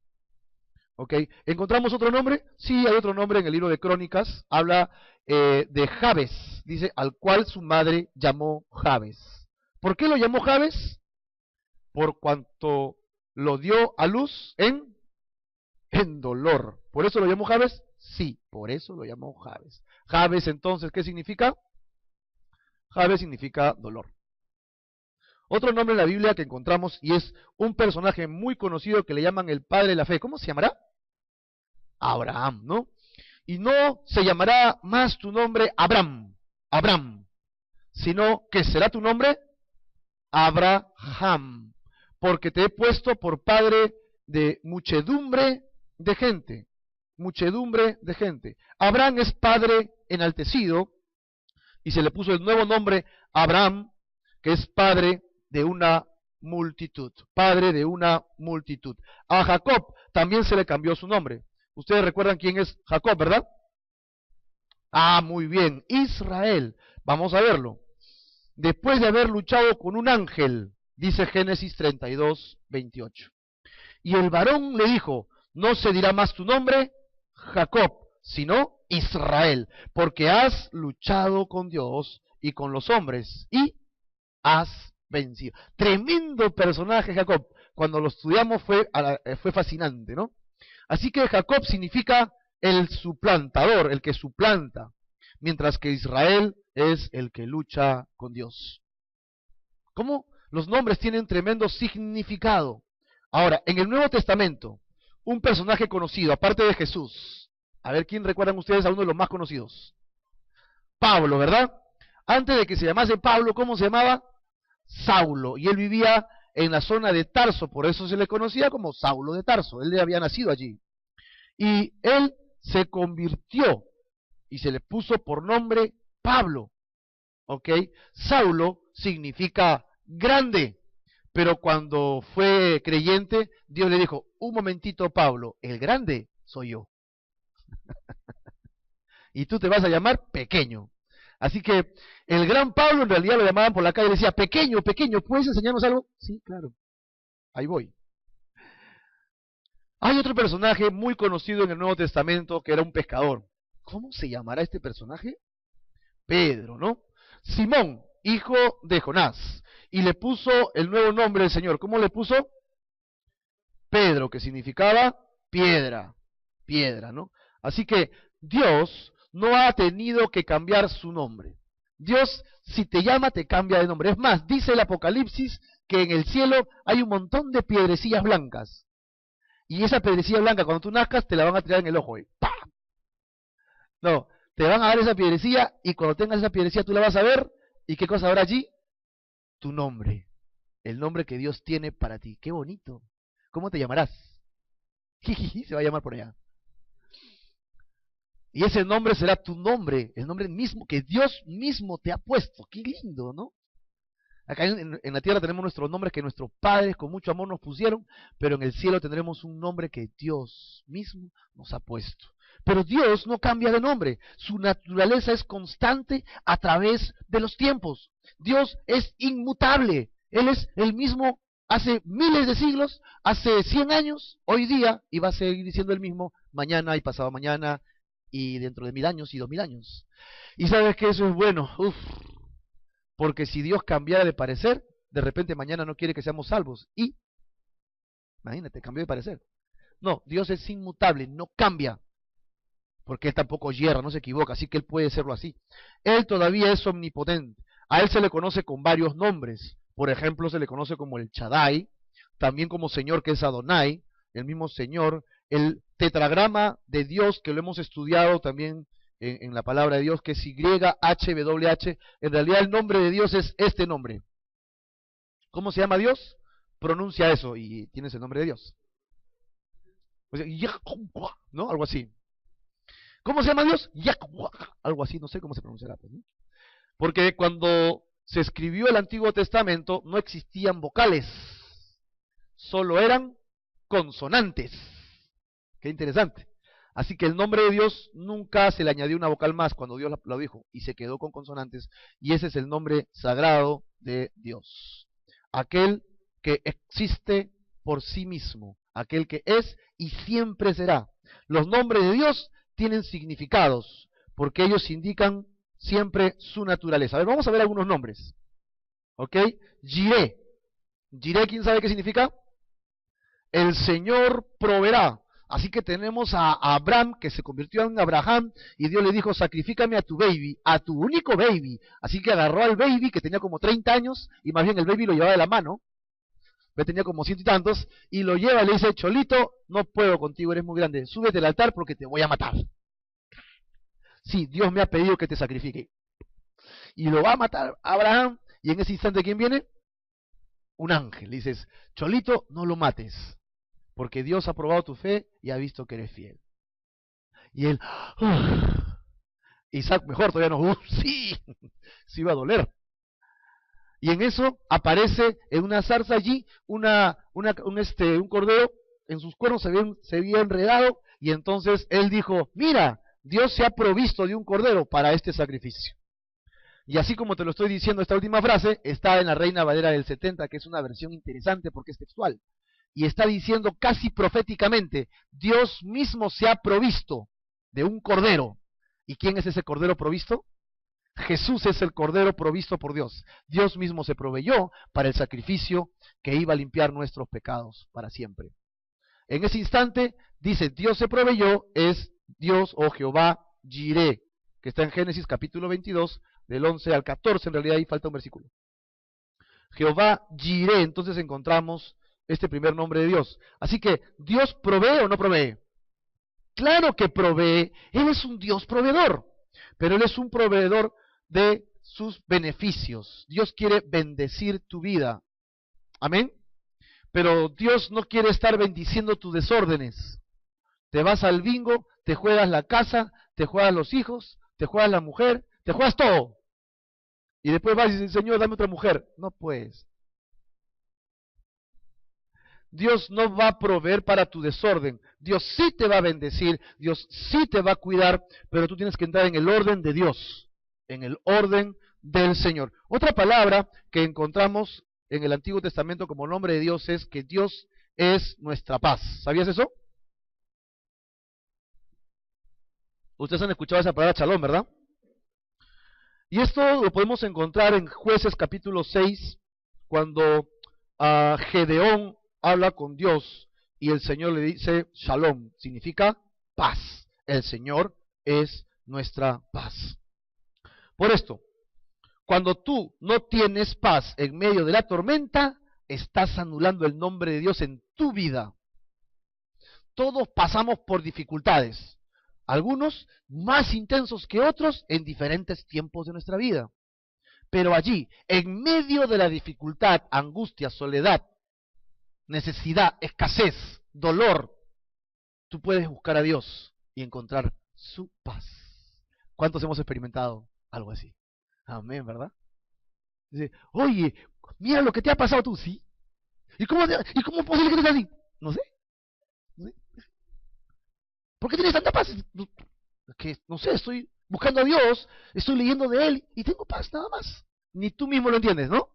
¿Ok? ¿Encontramos otro nombre? Sí, hay otro nombre en el libro de Crónicas. Habla de Jabes. Dice, al cual su madre llamó Jabes. ¿Por qué lo llamó Jabes? Por cuanto lo dio a luz en dolor. ¿Por eso lo llamó Jabes? Sí, por eso lo llamó Jabes. Jabes, entonces, ¿qué significa? Jabes significa dolor. Otro nombre en la Biblia que encontramos, y es un personaje muy conocido que le llaman el padre de la fe. ¿Cómo se llamará? Abraham, ¿no? Y no se llamará más tu nombre Abraham, sino que será tu nombre Abraham, porque te he puesto por padre de muchedumbre de gente. Muchedumbre de gente. Abraham es padre enaltecido, y se le puso el nuevo nombre Abraham, que es padre de una multitud. Padre de una multitud. A Jacob también se le cambió su nombre. Ustedes recuerdan quién es Jacob, ¿verdad? Ah, muy bien. Israel. Vamos a verlo. Después de haber luchado con un ángel, dice Génesis 32, 28. Y el varón le dijo, no se dirá más tu nombre, Jacob, sino Israel, porque has luchado con Dios y con los hombres, y has vencido. Tremendo personaje Jacob. Cuando lo estudiamos fue fascinante, ¿no? Así que Jacob significa el suplantador, el que suplanta, mientras que Israel es el que lucha con Dios. ¿Cómo Los nombres tienen tremendo significado. Ahora, en el Nuevo Testamento, un personaje conocido, aparte de Jesús. A ver, ¿quién recuerdan ustedes a uno de los más conocidos? Pablo, ¿verdad? Antes de que se llamase Pablo, ¿cómo se llamaba? Saulo. Y él vivía en la zona de Tarso, por eso se le conocía como Saulo de Tarso. Él había nacido allí. Y él se convirtió y se le puso por nombre Pablo. ¿Ok? Saulo significa grande. Pero cuando fue creyente, Dios le dijo, un momentito, Pablo, el grande soy yo. Y tú te vas a llamar pequeño. Así que el gran Pablo en realidad lo llamaban por la calle y decía, pequeño, pequeño, ¿puedes enseñarnos algo? Sí, claro, ahí voy. Hay otro personaje muy conocido en el Nuevo Testamento que era un pescador. ¿Cómo se llamará este personaje? Pedro, ¿no? Simón, hijo de Jonás. Y le puso el nuevo nombre del Señor. ¿Cómo le puso? Pedro, que significaba piedra, piedra, ¿no? Así que Dios no ha tenido que cambiar su nombre. Dios, si te llama, te cambia de nombre. Es más, dice el Apocalipsis que en el cielo hay un montón de piedrecillas blancas. Y esa piedrecilla blanca, cuando tú nazcas, te la van a tirar en el ojo. ¡Pam! No, te van a dar esa piedrecilla y cuando tengas esa piedrecilla tú la vas a ver. ¿Y qué cosa habrá allí? Tu nombre. El nombre que Dios tiene para ti. ¡Qué bonito! ¿Cómo te llamarás? Se va a llamar por allá. Y ese nombre será tu nombre, el nombre mismo que Dios mismo te ha puesto. ¡Qué lindo!, ¿no? Acá en la tierra tenemos nuestros nombres que nuestros padres con mucho amor nos pusieron, pero en el cielo tendremos un nombre que Dios mismo nos ha puesto. Pero Dios no cambia de nombre, su naturaleza es constante a través de los tiempos. Dios es inmutable, Él es el mismo hace miles de siglos, hace 100 años, hoy día, y va a seguir siendo el mismo mañana y pasado mañana, y dentro de 1000 años y 2000 años. Y sabes que eso es bueno, porque si Dios cambiara de parecer, de repente mañana no quiere que seamos salvos. Y, imagínate, cambió de parecer. No, Dios es inmutable, no cambia, porque Él tampoco yerra, no se equivoca, así que Él puede serlo así. Él todavía es omnipotente. A Él se le conoce con varios nombres. Por ejemplo, se le conoce como el Shaddai, también como Señor, que es Adonai, el mismo Señor. El tetragrama de Dios, que lo hemos estudiado también en la palabra de Dios, que es YHWH, en realidad el nombre de Dios es este nombre. ¿Cómo se llama Dios? Pronuncia eso y tienes el nombre de Dios. O sea, ¿no? Algo así. ¿Cómo se llama Dios? Algo así, no sé cómo se pronunciará. ¿No? Porque cuando se escribió el Antiguo Testamento no existían vocales, solo eran consonantes. Qué interesante. Así que el nombre de Dios nunca se le añadió una vocal más cuando Dios lo dijo y se quedó con consonantes, y ese es el nombre sagrado de Dios. Aquel que existe por sí mismo, aquel que es y siempre será. Los nombres de Dios tienen significados porque ellos indican siempre su naturaleza. A ver, vamos a ver algunos nombres. ¿Ok? Jireh. Jireh, ¿quién sabe qué significa? El Señor proveerá. Así que tenemos a Abraham, que se convirtió en Abraham, y Dios le dijo, sacrifícame a tu baby, a tu único baby. Así que agarró al baby, que tenía como 30 años, y más bien el baby lo llevaba de la mano, que tenía como 100 y tantos, y lo lleva y le dice, Cholito, no puedo contigo, eres muy grande, súbete al altar porque te voy a matar. Sí, Dios me ha pedido que te sacrifique. Y lo va a matar a Abraham, y en ese instante, ¿quién viene? Un ángel. Le dices, Cholito, no lo mates, porque Dios ha probado tu fe y ha visto que eres fiel. Y él, Isaac, mejor, todavía no, sí, sí iba a doler. Y en eso aparece en una zarza allí un cordero, en sus cuernos se había enredado, y entonces él dijo, mira, Dios se ha provisto de un cordero para este sacrificio. Y así como te lo estoy diciendo, esta última frase está en la Reina Valera del 70, que es una versión interesante porque es textual. Y está diciendo casi proféticamente, Dios mismo se ha provisto de un cordero. ¿Y quién es ese cordero provisto? Jesús es el cordero provisto por Dios. Dios mismo se proveyó para el sacrificio que iba a limpiar nuestros pecados para siempre. En ese instante, dice, Dios se proveyó, es Dios o Jehová Jireh, que está en Génesis capítulo 22, del 11 al 14, en realidad ahí falta un versículo. Jehová Jireh, entonces encontramos este primer nombre de Dios. Así que, ¿Dios provee o no provee? Claro que provee. Él es un Dios proveedor, pero Él es un proveedor de sus beneficios. Dios quiere bendecir tu vida. Amén. Pero Dios no quiere estar bendiciendo tus desórdenes. Te vas al bingo, te juegas la casa, te juegas los hijos, te juegas la mujer, te juegas todo. Y después vas y dices, Señor, dame otra mujer. No puedes. Dios no va a proveer para tu desorden. Dios sí te va a bendecir, Dios sí te va a cuidar, pero tú tienes que entrar en el orden de Dios, en el orden del Señor. Otra palabra que encontramos en el Antiguo Testamento como nombre de Dios es que Dios es nuestra paz. ¿Sabías eso? Ustedes han escuchado esa palabra shalom, ¿verdad? Y esto lo podemos encontrar en Jueces capítulo 6, cuando Gedeón habla con Dios y el Señor le dice shalom, significa paz. El Señor es nuestra paz. Por esto, cuando tú no tienes paz en medio de la tormenta, estás anulando el nombre de Dios en tu vida. Todos pasamos por dificultades, algunos más intensos que otros en diferentes tiempos de nuestra vida. Pero allí, en medio de la dificultad, angustia, soledad, necesidad, escasez, dolor, tú puedes buscar a Dios y encontrar su paz. ¿Cuántos hemos experimentado algo así? Amén, ¿verdad? Dice, oye, mira lo que te ha pasado tú, ¿sí? ¿Y cómo es posible que estés así? No sé. ¿Por qué tienes tanta paz? Que, no sé, estoy buscando a Dios, estoy leyendo de Él y tengo paz, nada más. Ni tú mismo lo entiendes, ¿no?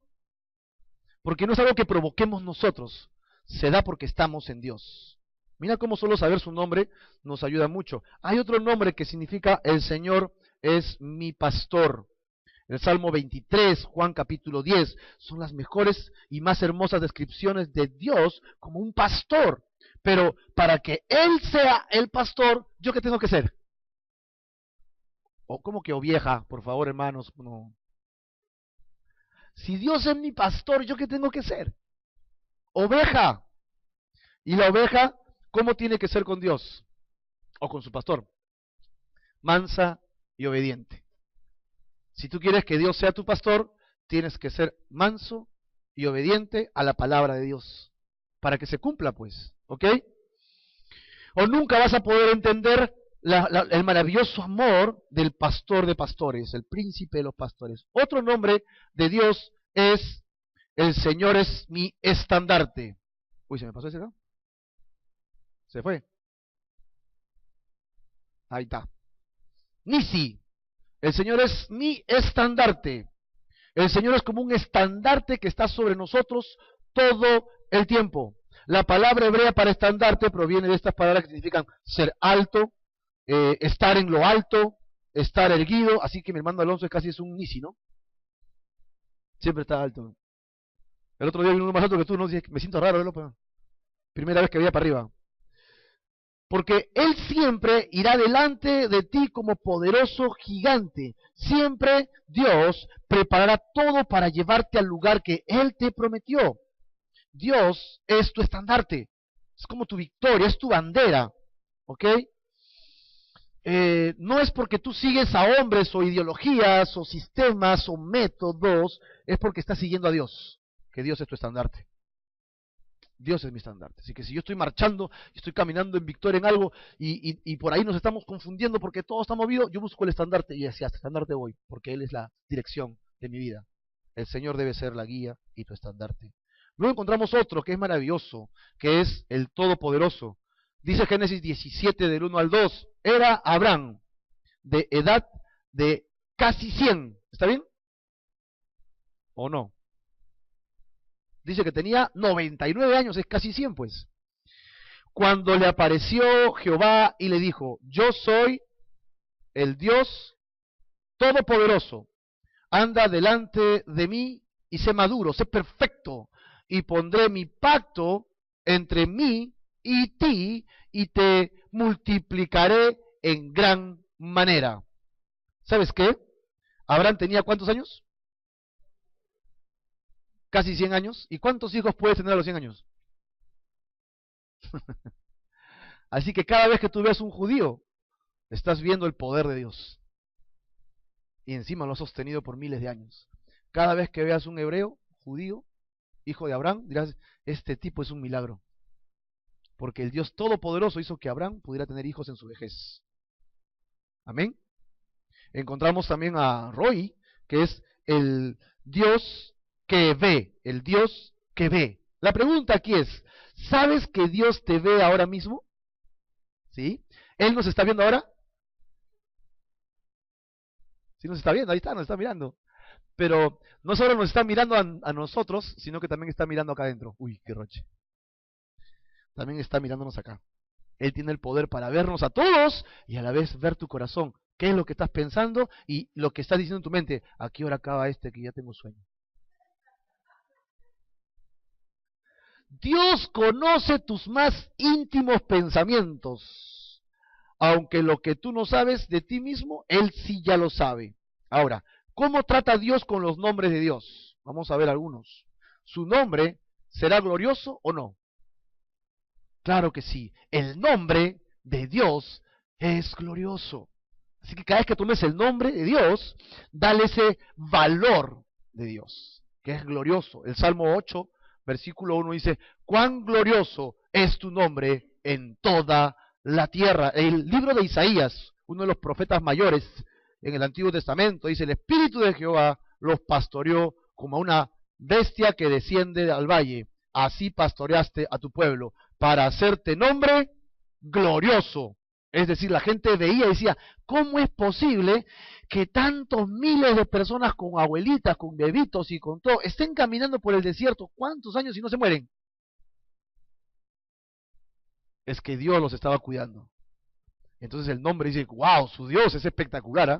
Porque no es algo que provoquemos nosotros, se da porque estamos en Dios. Mira cómo solo saber su nombre nos ayuda mucho. Hay otro nombre que significa el Señor es mi pastor. El Salmo 23, Juan capítulo 10, son las mejores y más hermosas descripciones de Dios como un pastor. Pero para que Él sea el pastor, ¿yo qué tengo que ser? ¿O cómo que oveja? Por favor, hermanos, no. Si Dios es mi pastor, ¿yo qué tengo que ser? Oveja. ¿Y la oveja cómo tiene que ser con Dios? O con su pastor. Mansa y obediente. Si tú quieres que Dios sea tu pastor, tienes que ser manso y obediente a la palabra de Dios. Para que se cumpla, pues. ¿Ok? O nunca vas a poder entender el maravilloso amor del pastor de pastores, el príncipe de los pastores. Otro nombre de Dios es, el Señor es mi estandarte. Uy, ¿se me pasó ese acá? Se fue. Ahí está. Nisi. El Señor es mi estandarte. El Señor es como un estandarte que está sobre nosotros todo el tiempo. La palabra hebrea para estandarte proviene de estas palabras que significan ser alto, estar en lo alto, estar erguido. Así que mi hermano Alonso casi es un Nisi, ¿no? Siempre está alto. El otro día vino uno más alto que tú, ¿no? Me siento raro, ¿no? Primera vez que veía para arriba. Porque Él siempre irá delante de ti como poderoso gigante. Siempre Dios preparará todo para llevarte al lugar que Él te prometió. Dios es tu estandarte. Es como tu victoria, es tu bandera. ¿Ok? No es porque tú sigues a hombres o ideologías o sistemas o métodos, es porque estás siguiendo a Dios, que Dios es tu estandarte. Dios es mi estandarte. Así que si yo estoy marchando, estoy caminando en victoria en algo y por ahí nos estamos confundiendo porque todo está movido, yo busco el estandarte y hacia el estandarte voy, porque Él es la dirección de mi vida. El Señor debe ser la guía y tu estandarte. Luego encontramos otro que es maravilloso, que es el Todopoderoso. Dice Génesis 17 del 1 al 2, era Abraham de edad de casi 100. ¿Está bien? ¿O no? Dice que tenía 99 años, es casi 100 pues. Cuando le apareció Jehová y le dijo, yo soy el Dios Todopoderoso, anda delante de mí y sé maduro, sé perfecto, y pondré mi pacto entre mí y ti, y te multiplicaré en gran manera. ¿Sabes qué? Abraham tenía ¿cuántos años? casi 100 años. ¿Y cuántos hijos puedes tener a los 100 años? Así que cada vez que tú veas un judío, estás viendo el poder de Dios. Y encima lo has sostenido por miles de años. Cada vez que veas un hebreo, judío, hijo de Abraham, dirás, este tipo es un milagro. Porque el Dios Todopoderoso hizo que Abraham pudiera tener hijos en su vejez. Amén. Encontramos también a Roy, que es el Dios que ve, el Dios que ve. La pregunta aquí es, ¿sabes que Dios te ve ahora mismo? ¿Sí? ¿Él nos está viendo ahora? Sí nos está viendo, ahí está, nos está mirando. Pero no solo nos está mirando a nosotros, sino que también está mirando acá adentro. Uy, qué roche. También está mirándonos acá. Él tiene el poder para vernos a todos y a la vez ver tu corazón. ¿Qué es lo que estás pensando y lo que estás diciendo en tu mente? ¿A qué hora acaba que ya tengo sueño? Dios conoce tus más íntimos pensamientos. Aunque lo que tú no sabes de ti mismo, Él sí ya lo sabe. Ahora, ¿cómo trata Dios con los nombres de Dios? Vamos a ver algunos. ¿Su nombre será glorioso o no? Claro que sí. El nombre de Dios es glorioso. Así que cada vez que tomes el nombre de Dios, dale ese valor de Dios, que es glorioso. El Salmo 8, versículo 1 dice, cuán glorioso es tu nombre en toda la tierra. El libro de Isaías, uno de los profetas mayores en el Antiguo Testamento, dice, el Espíritu de Jehová los pastoreó como a una bestia que desciende al valle. Así pastoreaste a tu pueblo, para hacerte nombre glorioso. Es decir, la gente veía y decía, ¿cómo es posible que tantos miles de personas con abuelitas, con bebitos y con todo, estén caminando por el desierto? ¿Cuántos años y no se mueren? Es que Dios los estaba cuidando. Entonces el nombre dice, wow, su Dios es espectacular, ¿eh?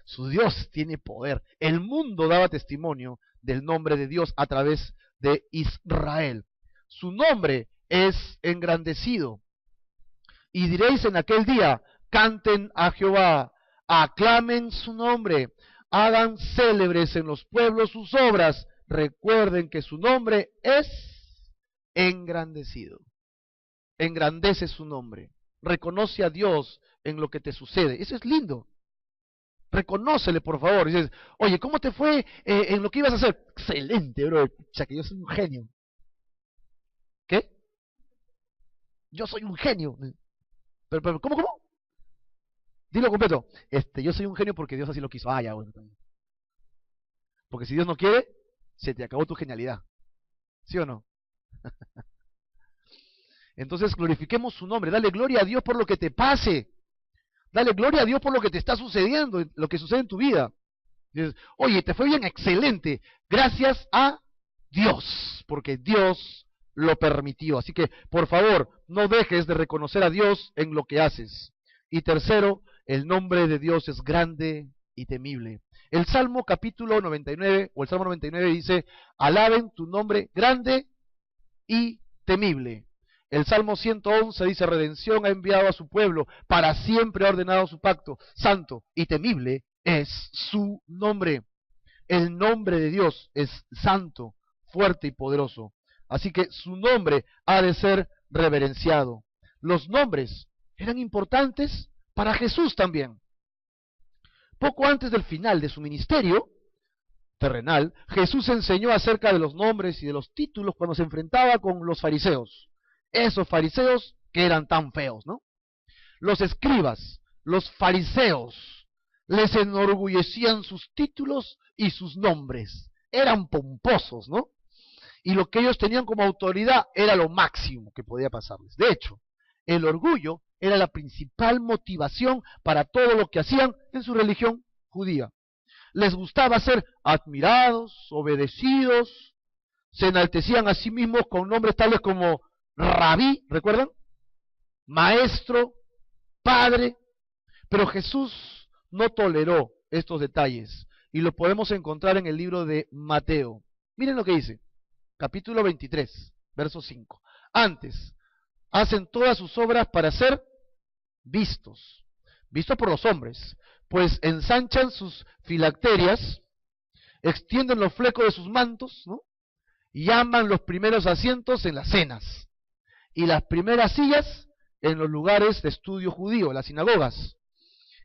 Su Dios tiene poder. El mundo daba testimonio del nombre de Dios a través de Israel. Su nombre es engrandecido. Y diréis en aquel día, canten a Jehová, aclamen su nombre, hagan célebres en los pueblos sus obras, recuerden que su nombre es engrandecido. Engrandece su nombre, reconoce a Dios en lo que te sucede. Eso es lindo. Reconócele, por favor. Dices, oye, ¿cómo te fue en lo que ibas a hacer? Excelente, bro. Ya que yo soy un genio. ¿Qué? Yo soy un genio. Pero, ¿cómo? Dilo completo. Yo soy un genio porque Dios así lo quiso. Ah, ya, bueno. Porque si Dios no quiere, se te acabó tu genialidad. ¿Sí o no? Entonces glorifiquemos su nombre. Dale gloria a Dios por lo que te pase. Dale gloria a Dios por lo que te está sucediendo, lo que sucede en tu vida. Dices, oye, te fue bien, excelente. Gracias a Dios, porque Dios lo permitió. Así que, por favor, no dejes de reconocer a Dios en lo que haces. Y tercero, el nombre de Dios es grande y temible. El Salmo capítulo 99, o el Salmo 99 dice, alaben tu nombre grande y temible. El Salmo 111 dice, redención ha enviado a su pueblo, para siempre ha ordenado su pacto, santo y temible es su nombre. El nombre de Dios es santo, fuerte y poderoso. Así que su nombre ha de ser reverenciado. Los nombres eran importantes para Jesús también. Poco antes del final de su ministerio terrenal, Jesús enseñó acerca de los nombres y de los títulos cuando se enfrentaba con los fariseos. Esos fariseos que eran tan feos, ¿no? Los escribas, los fariseos, les enorgullecían sus títulos y sus nombres. Eran pomposos, ¿no? Y lo que ellos tenían como autoridad era lo máximo que podía pasarles. De hecho, el orgullo era la principal motivación para todo lo que hacían en su religión judía. Les gustaba ser admirados, obedecidos, se enaltecían a sí mismos con nombres tales como Rabí, ¿recuerdan? Maestro, padre. Pero Jesús no toleró estos detalles y lo podemos encontrar en el libro de Mateo. Miren lo que dice, capítulo 23, verso 5. Antes, hacen todas sus obras para ser vistos por los hombres, pues ensanchan sus filacterias, extienden los flecos de sus mantos, ¿no? llaman los primeros asientos en las cenas y las primeras sillas en los lugares de estudio judío, las sinagogas,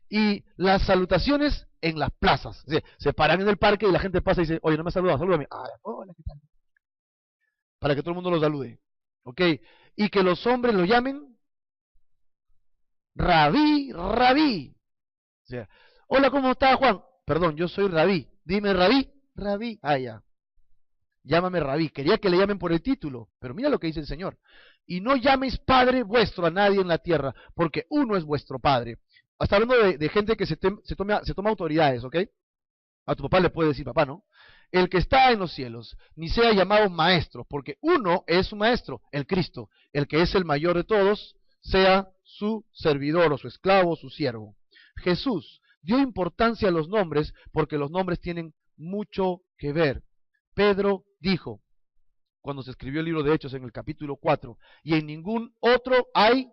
y las salutaciones en las plazas. O sea, se paran en el parque y la gente pasa y dice, oye, no me saludas, salúdame. Hola, ¿qué tal? Para que todo el mundo los salude. ¿Ok? Y que los hombres lo llamen Rabí, Rabí. O sea, hola, ¿cómo está, Juan? Perdón, yo soy Rabí. Dime, Rabí, Rabí. Ya. Llámame Rabí. Quería que le llamen por el título, pero mira lo que dice el Señor. Y no llaméis Padre vuestro a nadie en la tierra, porque uno es vuestro Padre. Está hablando de gente que se toma autoridades, ¿ok? A tu papá le puede decir papá, ¿no? El que está en los cielos, ni sea llamado maestro, porque uno es su maestro, el Cristo. El que es el mayor de todos, sea su servidor o su esclavo o su siervo. Jesús dio importancia a los nombres porque los nombres tienen mucho que ver. Pedro dijo, cuando se escribió el libro de Hechos en el capítulo 4, y en ningún otro hay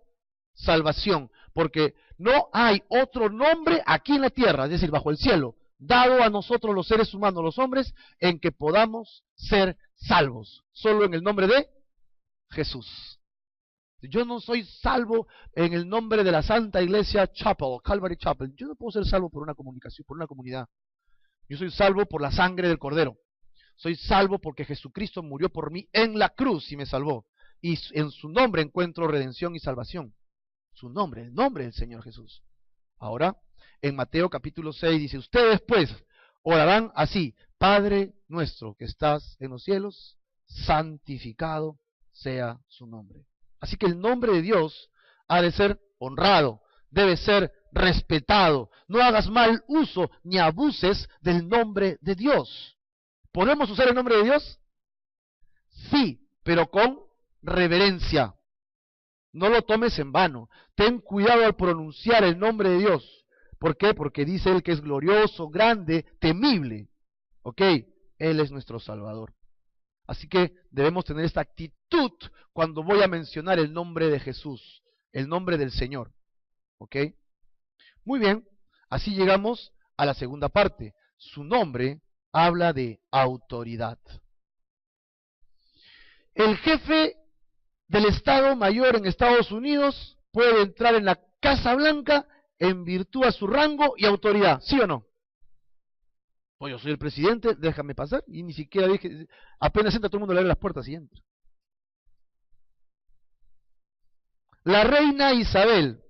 salvación, porque no hay otro nombre aquí en la tierra, es decir, bajo el cielo, dado a nosotros los seres humanos, los hombres, en que podamos ser salvos, solo en el nombre de Jesús. Yo no soy salvo en el nombre de la Santa Iglesia Chapel, Calvary Chapel. Yo no puedo ser salvo por una comunidad. Yo soy salvo por la sangre del Cordero. Soy salvo porque Jesucristo murió por mí en la cruz y me salvó. Y en su nombre encuentro redención y salvación. Su nombre, el nombre del Señor Jesús. Ahora, en Mateo capítulo 6 dice, ustedes pues orarán así, Padre nuestro que estás en los cielos, santificado sea su nombre. Así que el nombre de Dios ha de ser honrado, debe ser respetado. No hagas mal uso ni abuses del nombre de Dios. ¿Podemos usar el nombre de Dios? Sí, pero con reverencia. No lo tomes en vano. Ten cuidado al pronunciar el nombre de Dios. ¿Por qué? Porque dice Él que es glorioso, grande, temible. ¿Ok? Él es nuestro Salvador. Así que debemos tener esta actitud cuando voy a mencionar el nombre de Jesús, el nombre del Señor. ¿Ok? Muy bien, así llegamos a la segunda parte. Su nombre habla de autoridad. El jefe del Estado Mayor en Estados Unidos puede entrar en la Casa Blanca en virtud a su rango y autoridad, ¿sí o no? Pues yo soy el presidente, déjame pasar, y ni siquiera dije, apenas entra todo el mundo le abre las puertas y entra. La reina Isabel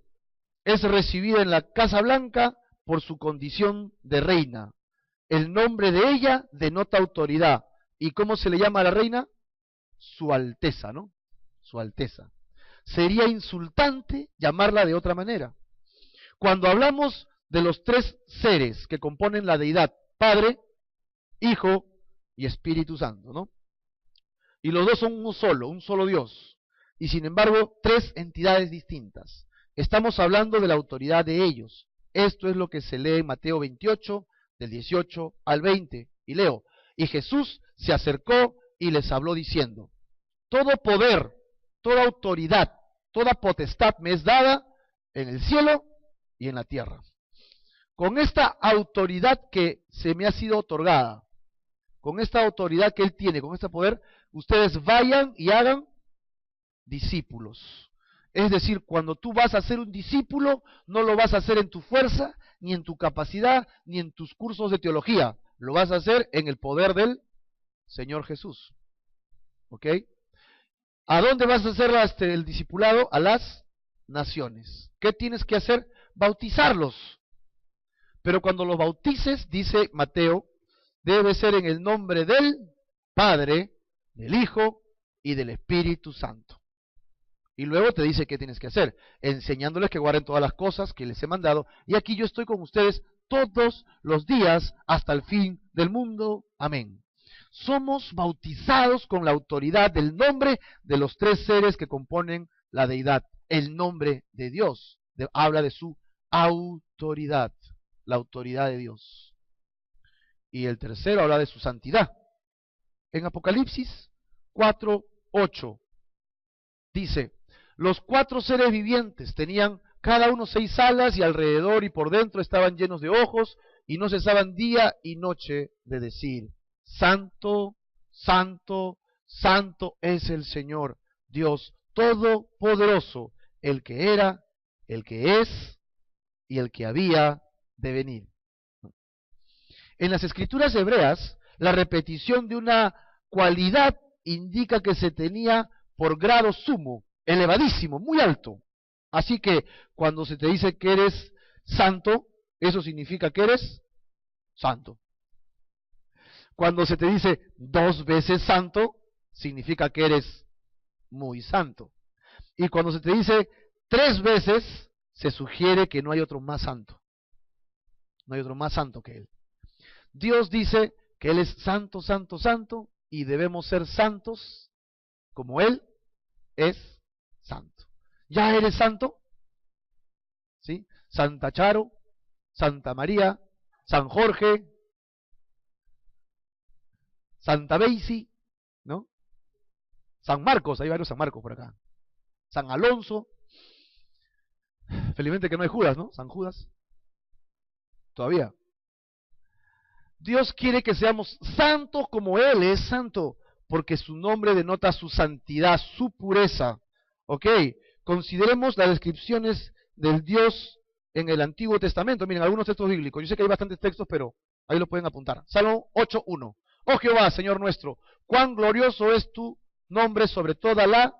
es recibida en la Casa Blanca por su condición de reina. El nombre de ella denota autoridad. ¿Y cómo se le llama a la reina? Su Alteza, ¿no? Su Alteza. Sería insultante llamarla de otra manera. Cuando hablamos de los tres seres que componen la deidad, Padre, Hijo y Espíritu Santo, ¿no? Y los dos son un solo Dios. Y sin embargo, tres entidades distintas. Estamos hablando de la autoridad de ellos. Esto es lo que se lee en Mateo 28, del 18 al 20. Y leo, y Jesús se acercó y les habló diciendo, todo poder, toda autoridad, toda potestad me es dada en el cielo y en la tierra. Con esta autoridad que se me ha sido otorgada, con esta autoridad que Él tiene, con este poder, ustedes vayan y hagan discípulos. Es decir, cuando tú vas a ser un discípulo, no lo vas a hacer en tu fuerza, ni en tu capacidad, ni en tus cursos de teología. Lo vas a hacer en el poder del Señor Jesús. ¿Ok? ¿A dónde vas a hacer el discipulado? A las naciones. ¿Qué tienes que hacer? Bautizarlos. Pero cuando los bautices, dice Mateo, debe ser en el nombre del Padre, del Hijo y del Espíritu Santo. Y luego te dice qué tienes que hacer, enseñándoles que guarden todas las cosas que les he mandado. Y aquí yo estoy con ustedes todos los días hasta el fin del mundo. Amén. Somos bautizados con la autoridad del nombre de los tres seres que componen la deidad. El nombre de Dios habla de su autoridad, la autoridad de Dios. Y el tercero habla de su santidad. En Apocalipsis 4:8 dice, los cuatro seres vivientes tenían cada uno 6 alas y alrededor y por dentro estaban llenos de ojos y no cesaban día y noche de decir, Santo, Santo, santo es el Señor, Dios Todopoderoso, el que era, el que es y el que había de venir. En las escrituras hebreas, la repetición de una cualidad indica que se tenía por grado sumo, elevadísimo, muy alto. Así que cuando se te dice que eres santo, eso significa que eres santo. Cuando se te dice 2 veces santo, significa que eres muy santo. Y cuando se te dice 3 veces, se sugiere que no hay otro más santo. No hay otro más santo que Él. Dios dice que Él es santo, santo, santo, y debemos ser santos como Él es santo. ¿Ya eres santo? ¿Sí? Santa Charo, Santa María, San Jorge, Santa Beisy, ¿no? San Marcos, hay varios San Marcos por acá. San Alonso. Felizmente que no hay Judas, ¿no? San Judas. Todavía. Dios quiere que seamos santos como Él es santo, porque su nombre denota su santidad, su pureza. ¿Ok? Consideremos las descripciones del Dios en el Antiguo Testamento. Miren, algunos textos bíblicos. Yo sé que hay bastantes textos, pero ahí lo pueden apuntar. Salmo 8:1. Oh Jehová, Señor nuestro, cuán glorioso es tu nombre sobre toda la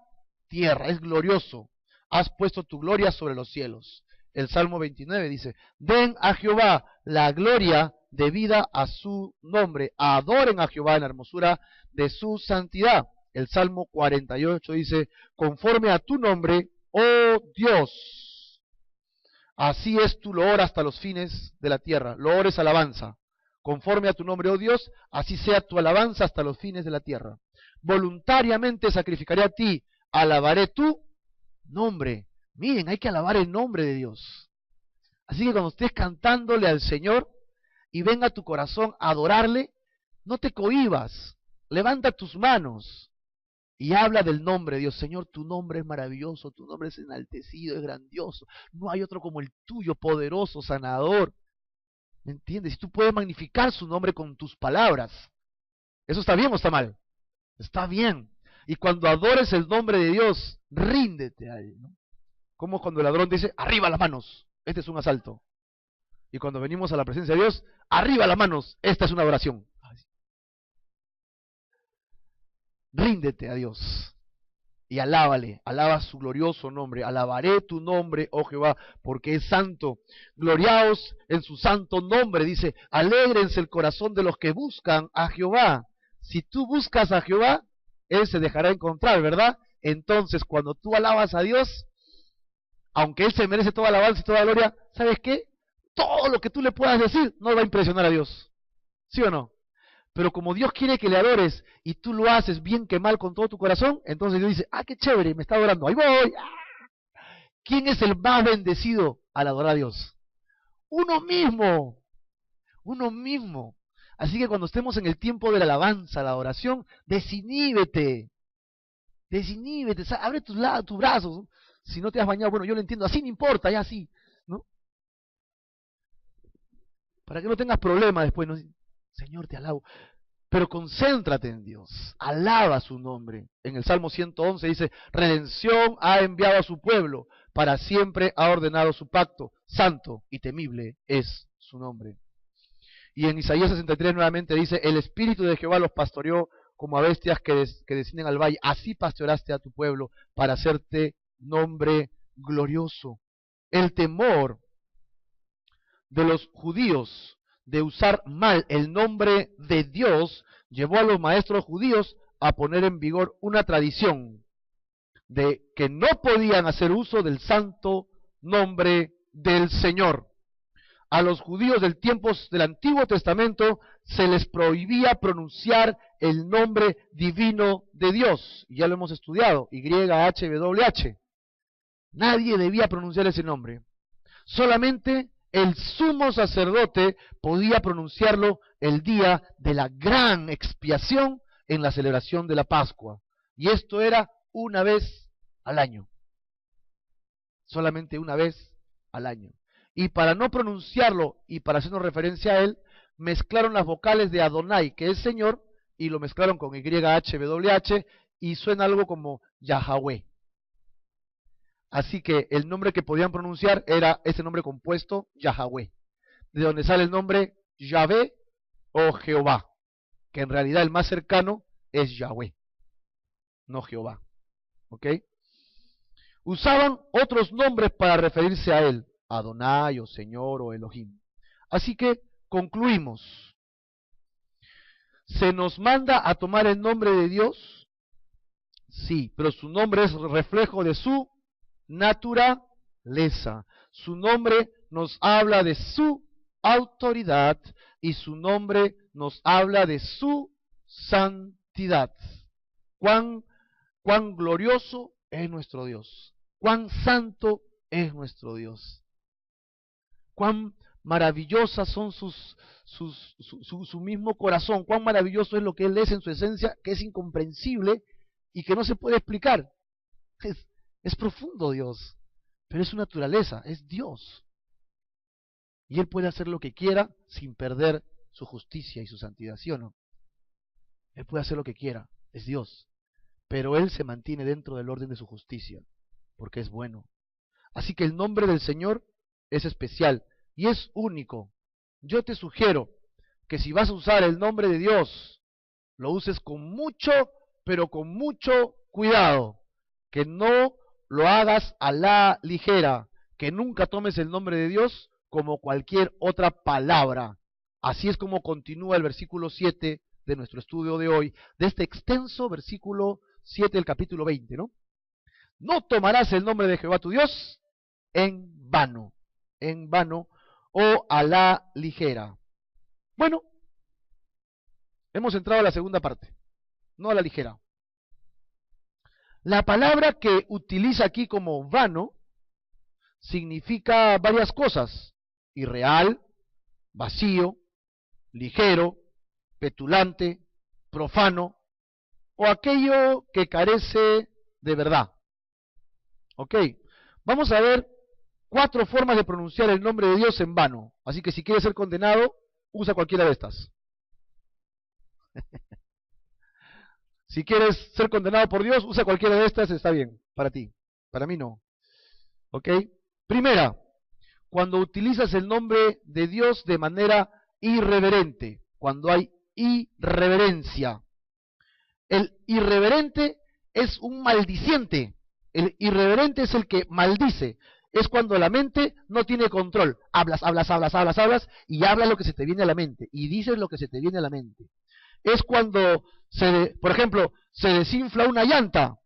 tierra. Es glorioso. Has puesto tu gloria sobre los cielos. El Salmo 29 dice, den a Jehová la gloria debida a su nombre. Adoren a Jehová en la hermosura de su santidad. El Salmo 48 dice, conforme a tu nombre, oh Dios, así es tu loor hasta los fines de la tierra. Loor es alabanza. Conforme a tu nombre, oh Dios, así sea tu alabanza hasta los fines de la tierra. Voluntariamente sacrificaré a ti, alabaré tu nombre. Miren, hay que alabar el nombre de Dios. Así que cuando estés cantándole al Señor y venga a tu corazón a adorarle, no te cohibas, levanta tus manos y habla del nombre de Dios. Señor, tu nombre es maravilloso, tu nombre es enaltecido, es grandioso. No hay otro como el tuyo, poderoso, sanador. ¿Me entiendes? Si tú puedes magnificar su nombre con tus palabras, ¿eso está bien o está mal? Está bien. Y cuando adores el nombre de Dios, ríndete a Él, ¿no? Como cuando el ladrón dice, arriba las manos, este es un asalto. Y cuando venimos a la presencia de Dios, arriba las manos, esta es una adoración. Ríndete a Dios y alábale, alaba su glorioso nombre. Alabaré tu nombre, oh Jehová, porque es santo. Gloriaos en su santo nombre, dice, alégrense el corazón de los que buscan a Jehová. Si tú buscas a Jehová, Él se dejará encontrar, ¿verdad? Entonces, cuando tú alabas a Dios, aunque Él se merece toda alabanza y toda gloria, ¿sabes qué? Todo lo que tú le puedas decir no va a impresionar a Dios. ¿Sí o no? Pero como Dios quiere que le adores y tú lo haces bien que mal con todo tu corazón, entonces Dios dice, ah, qué chévere, me está adorando, ahí voy. ¿Quién es el más bendecido al adorar a Dios? Uno mismo. Uno mismo. Así que cuando estemos en el tiempo de la alabanza, la adoración, desiníbete. Desiníbete, abre tus brazos. Si no te has bañado, bueno, yo lo entiendo, así no importa, ya así, ¿no? Para que no tengas problemas después, ¿no? Señor, te alabo. Pero concéntrate en Dios, alaba su nombre. En el Salmo 111 dice, redención ha enviado a su pueblo, para siempre ha ordenado su pacto, santo y temible es su nombre. Y en Isaías 63 nuevamente dice, el Espíritu de Jehová los pastoreó como a bestias que descienden al valle, así pastoreaste a tu pueblo para hacerte nombre glorioso. El temor de los judíos de usar mal el nombre de Dios llevó a los maestros judíos a poner en vigor una tradición de que no podían hacer uso del santo nombre del Señor. A los judíos del tiempo del Antiguo Testamento se les prohibía pronunciar el nombre divino de Dios. Ya lo hemos estudiado, YHWH. Nadie debía pronunciar ese nombre. Solamente el sumo sacerdote podía pronunciarlo el día de la gran expiación en la celebración de la Pascua. Y esto era una vez al año. Solamente una vez al año. Y para no pronunciarlo y para hacernos referencia a él, mezclaron las vocales de Adonai, que es Señor, y lo mezclaron con YHWH y suena algo como Yahweh. Así que el nombre que podían pronunciar era ese nombre compuesto, Yahweh, de donde sale el nombre Yahvé o Jehová, que en realidad el más cercano es Yahweh, no Jehová. ¿Ok? Usaban otros nombres para referirse a él, Adonai o Señor o Elohim. Así que concluimos. ¿Se nos manda a tomar el nombre de Dios? Sí, pero su nombre es reflejo de su naturaleza. Su nombre nos habla de su autoridad y su nombre nos habla de su santidad. Cuán glorioso es nuestro Dios. Cuán santo es nuestro Dios. Cuán maravillosas son su mismo corazón. Cuán maravilloso es lo que Él es en su esencia, que es incomprensible y que no se puede explicar. Es profundo Dios, pero es su naturaleza, es Dios. Y Él puede hacer lo que quiera sin perder su justicia y su santidad, ¿sí o no? Él puede hacer lo que quiera, es Dios. Pero Él se mantiene dentro del orden de su justicia, porque es bueno. Así que el nombre del Señor es especial y es único. Yo te sugiero que si vas a usar el nombre de Dios, lo uses con mucho, pero con mucho cuidado. Que no lo hagas a la ligera, que nunca tomes el nombre de Dios como cualquier otra palabra. Así es como continúa el versículo 7 de nuestro estudio de hoy, de este extenso versículo 7 del capítulo 20, ¿no? No tomarás el nombre de Jehová tu Dios en vano o a la ligera. Bueno, hemos entrado a la segunda parte, no a la ligera. La palabra que utiliza aquí como vano significa varias cosas: irreal, vacío, ligero, petulante, profano, o aquello que carece de verdad. Ok, vamos a ver 4 formas de pronunciar el nombre de Dios en vano. Así que si quieres ser condenado, usa cualquiera de estas. Si quieres ser condenado por Dios, usa cualquiera de estas, está bien, para ti. Para mí no. ¿Ok? Primera, cuando utilizas el nombre de Dios de manera irreverente, cuando hay irreverencia. El irreverente es un maldiciente. El irreverente es el que maldice. Es cuando la mente no tiene control. Hablas y hablas lo que se te viene a la mente. Y dices lo que se te viene a la mente. Es cuando, por ejemplo, se desinfla una llanta,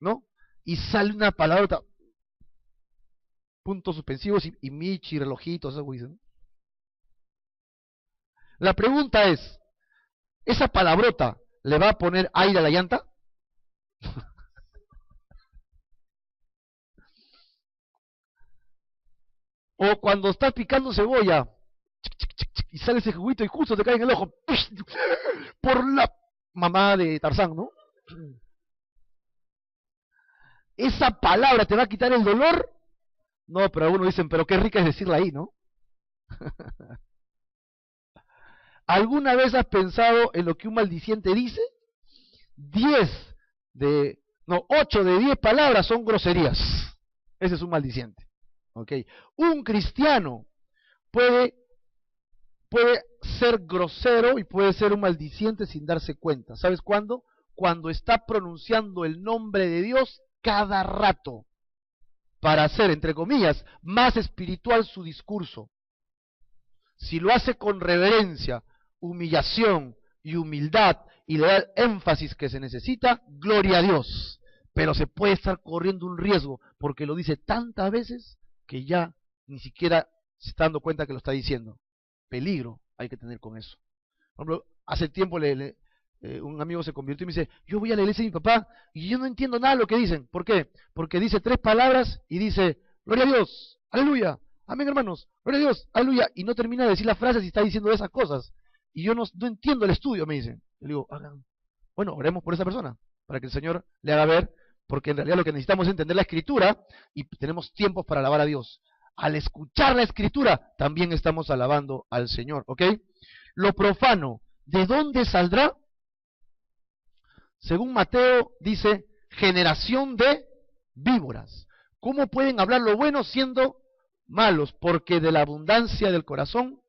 ¿no? Y sale una palabra, puntos suspensivos y michi, relojitos, eso dicen. La pregunta es, ¿esa palabrota le va a poner aire a la llanta? O cuando estás picando cebolla y sale ese juguito y justo te cae en el ojo por la mamá de Tarzán, ¿no? ¿Esa palabra te va a quitar el dolor? No, pero algunos dicen, pero qué rica es decirla ahí, ¿no? ¿Alguna vez has pensado en lo que un maldiciente dice? 8 de 10 palabras son groserías. Ese es un maldiciente. ¿Okay? Un cristiano puede ser grosero y puede ser un maldiciente sin darse cuenta. ¿Sabes cuándo? Cuando está pronunciando el nombre de Dios cada rato para hacer, entre comillas, más espiritual su discurso. Si lo hace con reverencia, humillación y humildad y le da el énfasis que se necesita, gloria a Dios. Pero se puede estar corriendo un riesgo porque lo dice tantas veces que ya ni siquiera se está dando cuenta que lo está diciendo. Peligro hay que tener con eso. Por ejemplo, hace tiempo un amigo se convirtió y me dice, yo voy a la iglesia de mi papá y yo no entiendo nada de lo que dicen. ¿Por qué? Porque dice 3 palabras y dice, gloria a Dios, aleluya, amén hermanos, gloria a Dios, aleluya, y no termina de decir las frases y está diciendo esas cosas. Y yo no entiendo el estudio, me dicen. Le digo, bueno, oremos por esa persona, para que el Señor le haga ver, porque en realidad lo que necesitamos es entender la Escritura y tenemos tiempos para alabar a Dios. Al escuchar la Escritura, también estamos alabando al Señor, ¿ok? Lo profano, ¿de dónde saldrá? Según Mateo dice, generación de víboras. ¿Cómo pueden hablar lo bueno siendo malos? Porque de la abundancia del corazón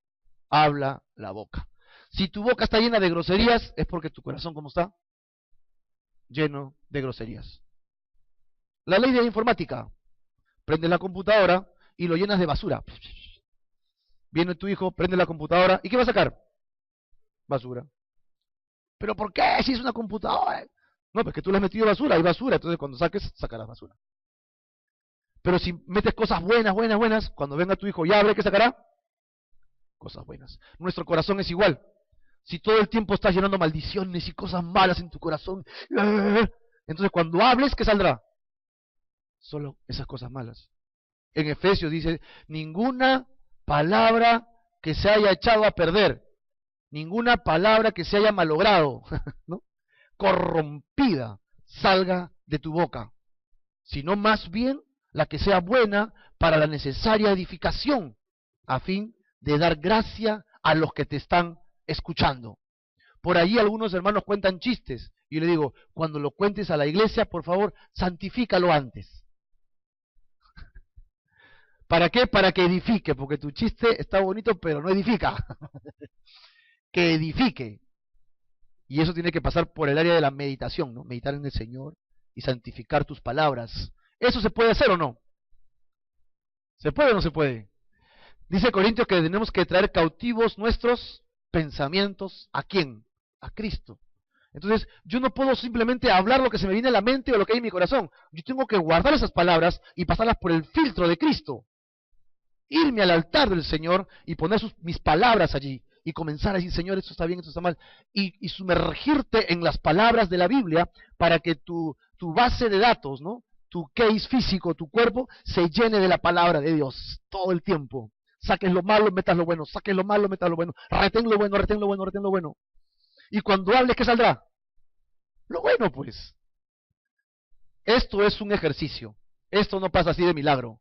habla la boca. Si tu boca está llena de groserías, es porque tu corazón, ¿cómo está? Lleno de groserías. La ley de la informática. Prendes la computadora y lo llenas de basura. Viene tu hijo, prende la computadora, ¿y qué va a sacar? Basura. ¿Pero por qué? Si es una computadora. No, pues que tú le has metido basura, hay basura, entonces cuando saques, sacarás basura. Pero si metes cosas buenas, cuando venga tu hijo y abre, ¿qué sacará? Cosas buenas. Nuestro corazón es igual. Si todo el tiempo estás llenando maldiciones y cosas malas en tu corazón, entonces cuando hables, ¿qué saldrá? Solo esas cosas malas. En Efesios dice, ninguna palabra que se haya echado a perder, ninguna palabra que se haya malogrado, ¿no? Corrompida, salga de tu boca, sino más bien la que sea buena para la necesaria edificación, a fin de dar gracia a los que te están escuchando. Por ahí algunos hermanos cuentan chistes, y le digo, cuando lo cuentes a la iglesia, por favor, santifícalo antes. ¿Para qué? Para que edifique, porque tu chiste está bonito, pero no edifica. Que edifique. Y eso tiene que pasar por el área de la meditación, ¿no? Meditar en el Señor y santificar tus palabras. ¿Eso se puede hacer o no? ¿Se puede o no se puede? Dice Corintios que tenemos que traer cautivos nuestros pensamientos. ¿A quién? A Cristo. Entonces, yo no puedo simplemente hablar lo que se me viene a la mente o lo que hay en mi corazón. Yo tengo que guardar esas palabras y pasarlas por el filtro de Cristo. Irme al altar del Señor y poner mis palabras allí. Y comenzar a decir, Señor, esto está bien, esto está mal. Y sumergirte en las palabras de la Biblia para que tu base de datos, ¿no? Tu case físico, tu cuerpo, se llene de la palabra de Dios todo el tiempo. Saques lo malo, metas lo bueno. Saques lo malo, metas lo bueno. Retén lo bueno, retén lo bueno, retén lo bueno. Y cuando hables, ¿qué saldrá? Lo bueno, pues. Esto es un ejercicio. Esto no pasa así de milagro.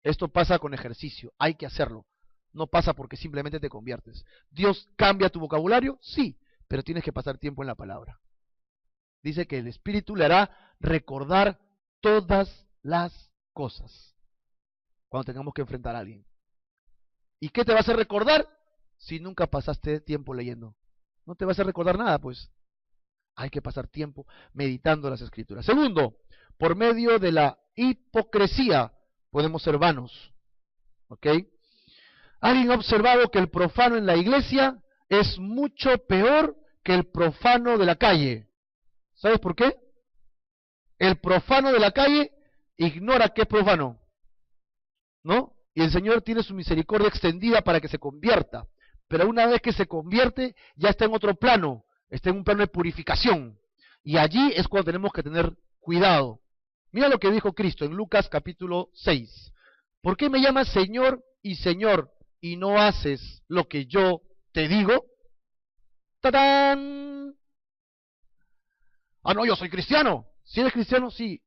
Esto pasa con ejercicio. Hay que hacerlo. No pasa porque simplemente te conviertes. ¿Dios cambia tu vocabulario? Sí, pero tienes que pasar tiempo en la palabra. Dice que el Espíritu le hará recordar todas las cosas cuando tengamos que enfrentar a alguien. ¿Y qué te va a hacer recordar si nunca pasaste tiempo leyendo? No te va a hacer recordar nada, pues. Hay que pasar tiempo meditando las Escrituras. Segundo, por medio de la hipocresía podemos ser vanos. ¿Ok? ¿Alguien ha observado que el profano en la iglesia es mucho peor que el profano de la calle? ¿Sabes por qué? El profano de la calle ignora que es profano, ¿no? Y el Señor tiene su misericordia extendida para que se convierta. Pero una vez que se convierte, ya está en otro plano, está en un plano de purificación. Y allí es cuando tenemos que tener cuidado. Mira lo que dijo Cristo en Lucas capítulo 6. ¿Por qué me llamas Señor y Señor y no haces lo que yo te digo? ¡Tatán! Ah, no, yo soy cristiano. Si eres cristiano, sí.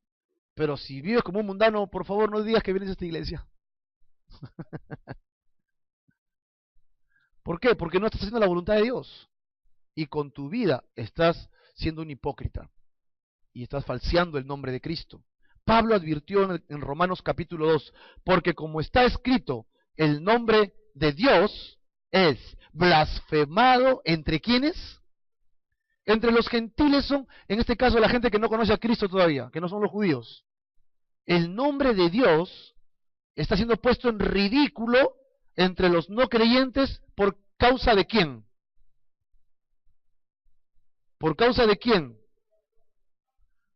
Pero si vives como un mundano, por favor no digas que vienes a esta iglesia. ¿Por qué? Porque no estás haciendo la voluntad de Dios. Y con tu vida estás siendo un hipócrita. Y estás falseando el nombre de Cristo. Pablo advirtió en Romanos capítulo 2, porque como está escrito, el nombre de Dios es blasfemado ¿entre quiénes? Entre los gentiles son, en este caso, la gente que no conoce a Cristo todavía, que no son los judíos. El nombre de Dios está siendo puesto en ridículo entre los no creyentes por causa de quién. ¿Por causa de quién?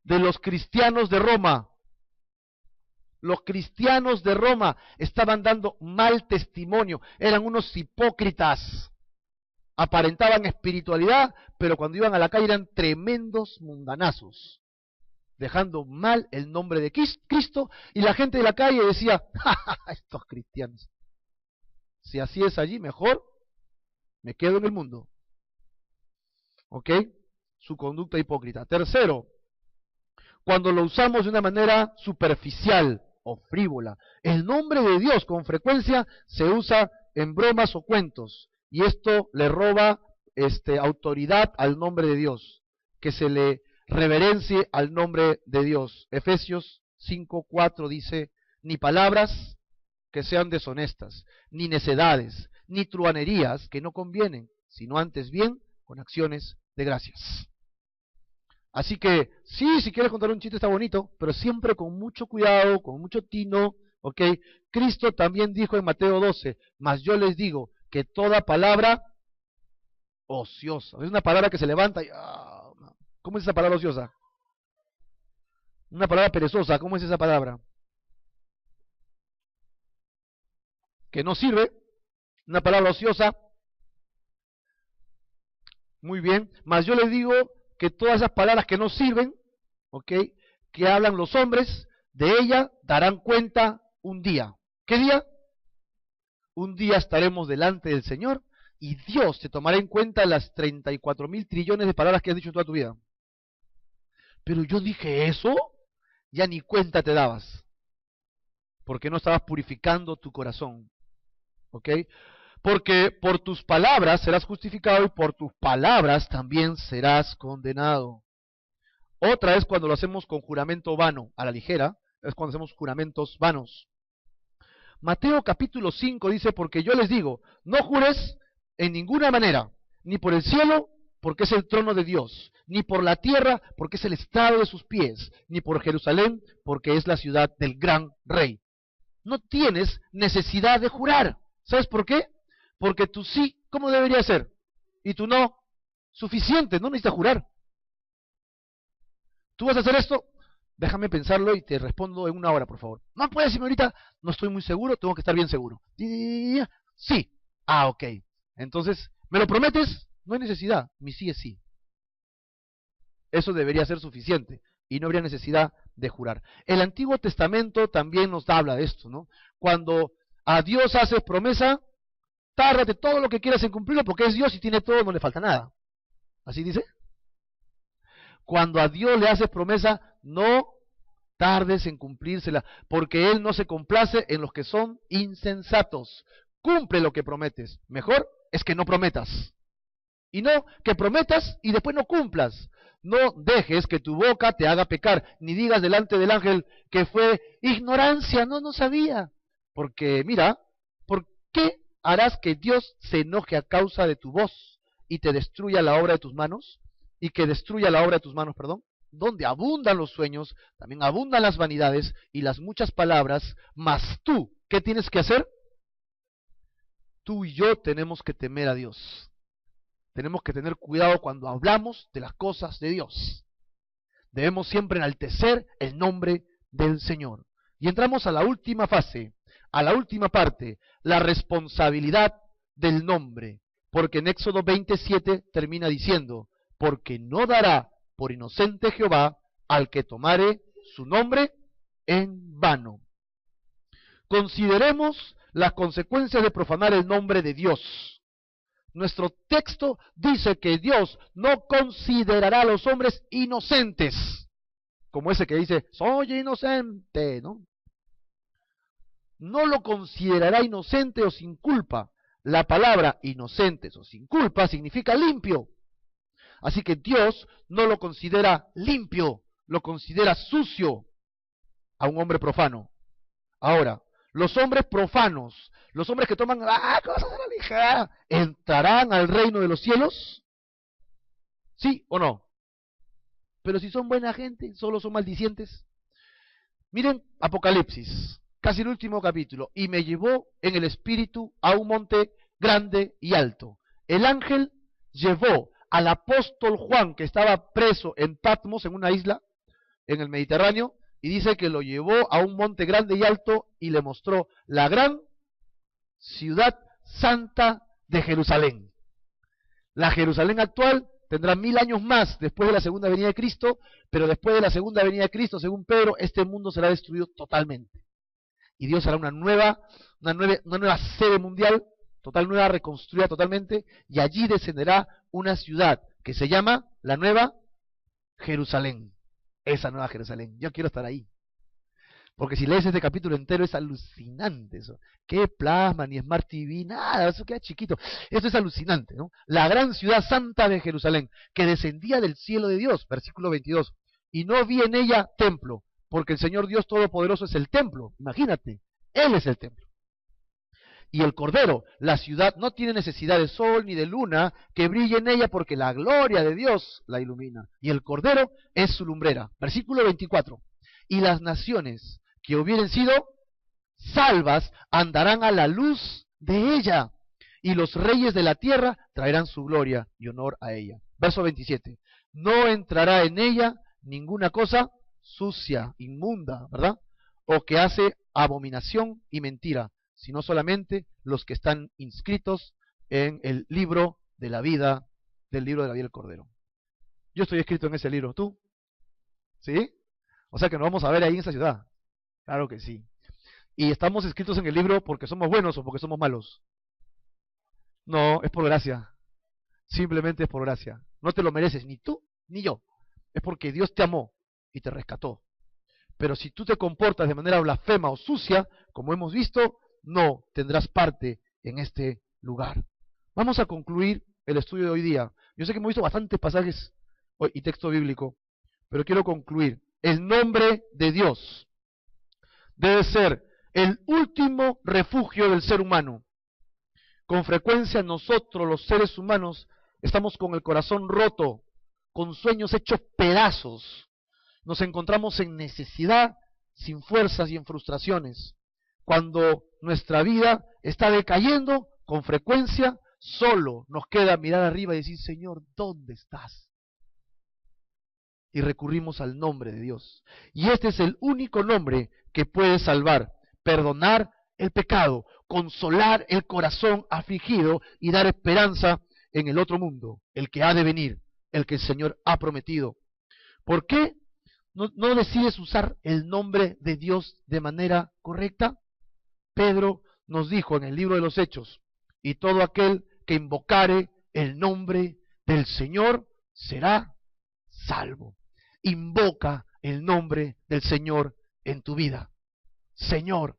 De los cristianos de Roma. Los cristianos de Roma estaban dando mal testimonio, eran unos hipócritas, aparentaban espiritualidad, pero cuando iban a la calle eran tremendos mundanazos, dejando mal el nombre de Cristo, y la gente de la calle decía, ¡ja, ja, ja, estos cristianos! Si así es allí, mejor me quedo en el mundo. ¿Ok? Su conducta hipócrita. Tercero, cuando lo usamos de una manera superficial o frívola. El nombre de Dios con frecuencia se usa en bromas o cuentos, y esto le roba autoridad al nombre de Dios, que se le reverencie al nombre de Dios. Efesios 5:4 dice, ni palabras que sean deshonestas, ni necedades, ni truhanerías que no convienen, sino antes bien con acciones de gracias. Así que, sí, si quieres contar un chiste está bonito, pero siempre con mucho cuidado, con mucho tino, ¿ok? Cristo también dijo en Mateo 12, mas yo les digo que toda palabra ociosa, es una palabra que se levanta y... ¿cómo es esa palabra ociosa? Una palabra perezosa, ¿cómo es esa palabra? Que no sirve, una palabra ociosa. Muy bien, mas yo les digo que todas esas palabras que no sirven, ¿ok? Que hablan los hombres, de ella darán cuenta un día. ¿Qué día? Un día estaremos delante del Señor y Dios te tomará en cuenta las 34.000 trillones de palabras que has dicho en toda tu vida. Pero yo dije eso, ya ni cuenta te dabas, porque no estabas purificando tu corazón, ¿ok? Porque por tus palabras serás justificado y por tus palabras también serás condenado. Otra es cuando lo hacemos con juramento vano, a la ligera, es cuando hacemos juramentos vanos. Mateo capítulo 5 dice, porque yo les digo, no jures en ninguna manera, ni por el cielo, porque es el trono de Dios, ni por la tierra, porque es el estrado de sus pies, ni por Jerusalén, porque es la ciudad del gran rey. No tienes necesidad de jurar. ¿Sabes por qué? Porque tu sí, ¿cómo debería ser? Y tu no, suficiente, no necesitas jurar. ¿Tú vas a hacer esto? Déjame pensarlo y te respondo en 1 hora, por favor. No puedes decirme ahorita, no estoy muy seguro, tengo que estar bien seguro. Sí. Ah, ok. Entonces, ¿me lo prometes? No hay necesidad, mi sí es sí. Eso debería ser suficiente y no habría necesidad de jurar. El Antiguo Testamento también nos habla de esto, ¿no? Cuando a Dios haces promesa, tárdate todo lo que quieras en cumplirlo porque es Dios y tiene todo, no le falta nada. ¿Así dice? Cuando a Dios le haces promesa, no tardes en cumplírsela, porque Él no se complace en los que son insensatos. Cumple lo que prometes. Mejor es que no prometas. Y no que prometas y después no cumplas. No dejes que tu boca te haga pecar, ni digas delante del ángel que fue ignorancia, no sabía. Porque mira, ¿por qué harás que Dios se enoje a causa de tu voz y te destruya la obra de tus manos? Y que destruya la obra de tus manos, perdón. Donde abundan los sueños, también abundan las vanidades y las muchas palabras, mas tú, ¿qué tienes que hacer? Tú y yo tenemos que temer a Dios. Tenemos que tener cuidado cuando hablamos de las cosas de Dios. Debemos siempre enaltecer el nombre del Señor. Y entramos a la última fase, a la última parte, la responsabilidad del nombre. Porque en Éxodo 27 termina diciendo, porque no dará por inocente Jehová al que tomare su nombre en vano. Consideremos las consecuencias de profanar el nombre de Dios. Nuestro texto dice que Dios no considerará a los hombres inocentes, como ese que dice, soy inocente, ¿no? No lo considerará inocente o sin culpa. La palabra inocentes o sin culpa significa limpio. Así que Dios no lo considera limpio, lo considera sucio a un hombre profano. Ahora, los hombres profanos, los hombres que toman cosas de la ligera, ¿entrarán al reino de los cielos? ¿Sí o no? Pero si son buena gente, solo son maldicientes. Miren Apocalipsis, casi el último capítulo. Y me llevó en el espíritu a un monte grande y alto. El ángel llevó al apóstol Juan, que estaba preso en Patmos, en una isla, en el Mediterráneo, y dice que lo llevó a un monte grande y alto y le mostró la gran ciudad santa de Jerusalén. La Jerusalén actual tendrá 1000 años más después de la segunda venida de Cristo, pero después de la segunda venida de Cristo, según Pedro, este mundo será destruido totalmente. Y Dios hará una nueva sede mundial, total nueva, reconstruida totalmente, y allí descenderá una ciudad que se llama la Nueva Jerusalén. Esa Nueva Jerusalén, yo quiero estar ahí. Porque si lees este capítulo entero es alucinante eso. ¿Qué plasma? Ni Smart TV, nada, eso queda chiquito. Eso es alucinante, ¿no? La gran ciudad santa de Jerusalén, que descendía del cielo de Dios, versículo 22. Y no vi en ella templo, porque el Señor Dios Todopoderoso es el templo. Imagínate, Él es el templo. Y el Cordero, la ciudad no tiene necesidad de sol ni de luna que brille en ella, porque la gloria de Dios la ilumina. Y el Cordero es su lumbrera. Versículo 24. Y las naciones que hubieren sido salvas andarán a la luz de ella, y los reyes de la tierra traerán su gloria y honor a ella. Verso 27. No entrará en ella ninguna cosa sucia, inmunda, ¿verdad? O que hace abominación y mentira, sino solamente los que están inscritos en el libro de la vida, del Cordero. Yo estoy escrito en ese libro, ¿tú? ¿Sí? O sea que nos vamos a ver ahí en esa ciudad. Claro que sí. ¿Y estamos escritos en el libro porque somos buenos o porque somos malos? No, es por gracia. Simplemente es por gracia. No te lo mereces ni tú ni yo. Es porque Dios te amó y te rescató. Pero si tú te comportas de manera blasfema o sucia, como hemos visto, no tendrás parte en este lugar. Vamos a concluir el estudio de hoy día. Yo sé que hemos visto bastantes pasajes y texto bíblico, pero quiero concluir. El nombre de Dios debe ser el último refugio del ser humano. Con frecuencia nosotros, los seres humanos, estamos con el corazón roto, con sueños hechos pedazos. Nos encontramos en necesidad, sin fuerzas y en frustraciones. Cuando nuestra vida está decayendo, con frecuencia, solo nos queda mirar arriba y decir, Señor, ¿dónde estás? Y recurrimos al nombre de Dios. Y este es el único nombre que puede salvar, perdonar el pecado, consolar el corazón afligido y dar esperanza en el otro mundo, el que ha de venir, el que el Señor ha prometido. ¿Por qué no decides usar el nombre de Dios de manera correcta? Pedro nos dijo en el libro de los Hechos, y todo aquel que invocare el nombre del Señor será salvo. Invoca el nombre del Señor en tu vida. Señor,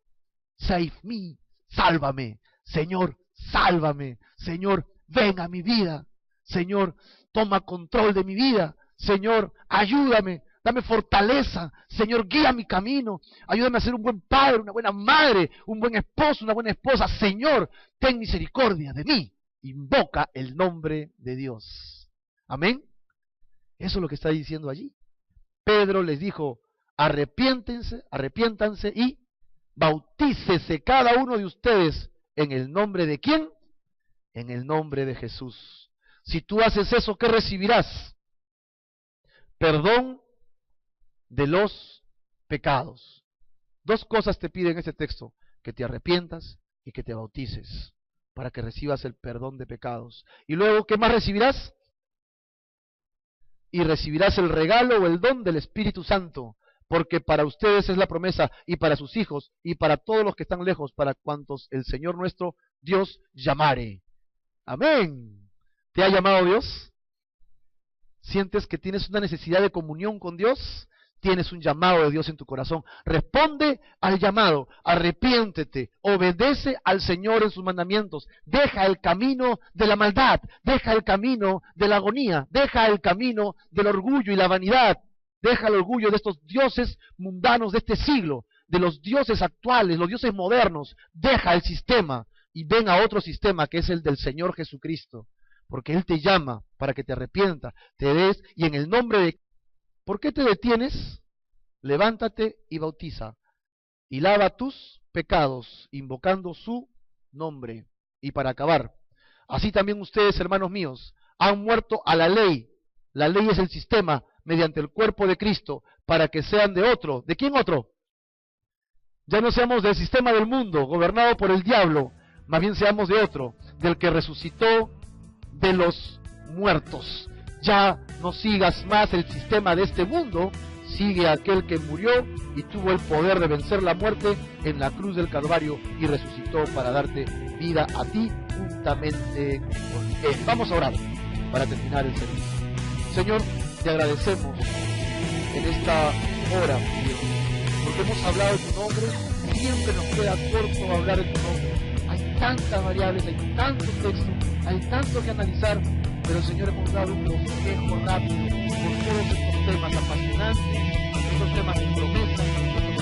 save me, sálvame. Señor, sálvame. Señor, ven a mi vida. Señor, toma control de mi vida. Señor, ayúdame. Dame fortaleza, Señor, guía mi camino, ayúdame a ser un buen padre, una buena madre, un buen esposo, una buena esposa. Señor, ten misericordia de mí. Invoca el nombre de Dios. Amén. Eso es lo que está diciendo allí. Pedro les dijo, arrepiéntanse y bautícese cada uno de ustedes en el nombre de ¿quién? En el nombre de Jesús. Si tú haces eso, ¿qué recibirás? Perdón de los pecados. Dos cosas te pide en este texto, que te arrepientas y que te bautices, para que recibas el perdón de pecados. Y luego, ¿qué más recibirás? Y recibirás el regalo o el don del Espíritu Santo, porque para ustedes es la promesa, y para sus hijos, y para todos los que están lejos, para cuantos el Señor nuestro Dios llamare. Amén. ¿Te ha llamado Dios? ¿Sientes que tienes una necesidad de comunión con Dios? Tienes un llamado de Dios en tu corazón. Responde al llamado, arrepiéntete, obedece al Señor en sus mandamientos, deja el camino de la maldad, deja el camino de la agonía, deja el camino del orgullo y la vanidad, deja el orgullo de estos dioses mundanos de este siglo, de los dioses actuales, los dioses modernos, deja el sistema y ven a otro sistema que es el del Señor Jesucristo, porque Él te llama para que te arrepientas, te des y en el nombre de... ¿Por qué te detienes? Levántate y bautiza, y lava tus pecados, invocando su nombre. Y para acabar, así también ustedes, hermanos míos, han muerto a la ley. La ley es el sistema mediante el cuerpo de Cristo, para que sean de otro. ¿De quién otro? Ya no seamos del sistema del mundo, gobernado por el diablo, más bien seamos de otro, del que resucitó de los muertos. Ya no sigas más el sistema de este mundo, sigue a aquel que murió y tuvo el poder de vencer la muerte en la cruz del Calvario y resucitó para darte vida a ti juntamente con Él. Vamos a orar para terminar el servicio. Señor, te agradecemos en esta hora, Dios, hemos hablado de tu nombre, siempre nos queda corto hablar de tu nombre. Hay tantas variables, hay tanto texto, hay tanto que analizar, pero Señor, hemos dado un bosquejo rápido por todos estos temas apasionantes, estos temas de promesa, estos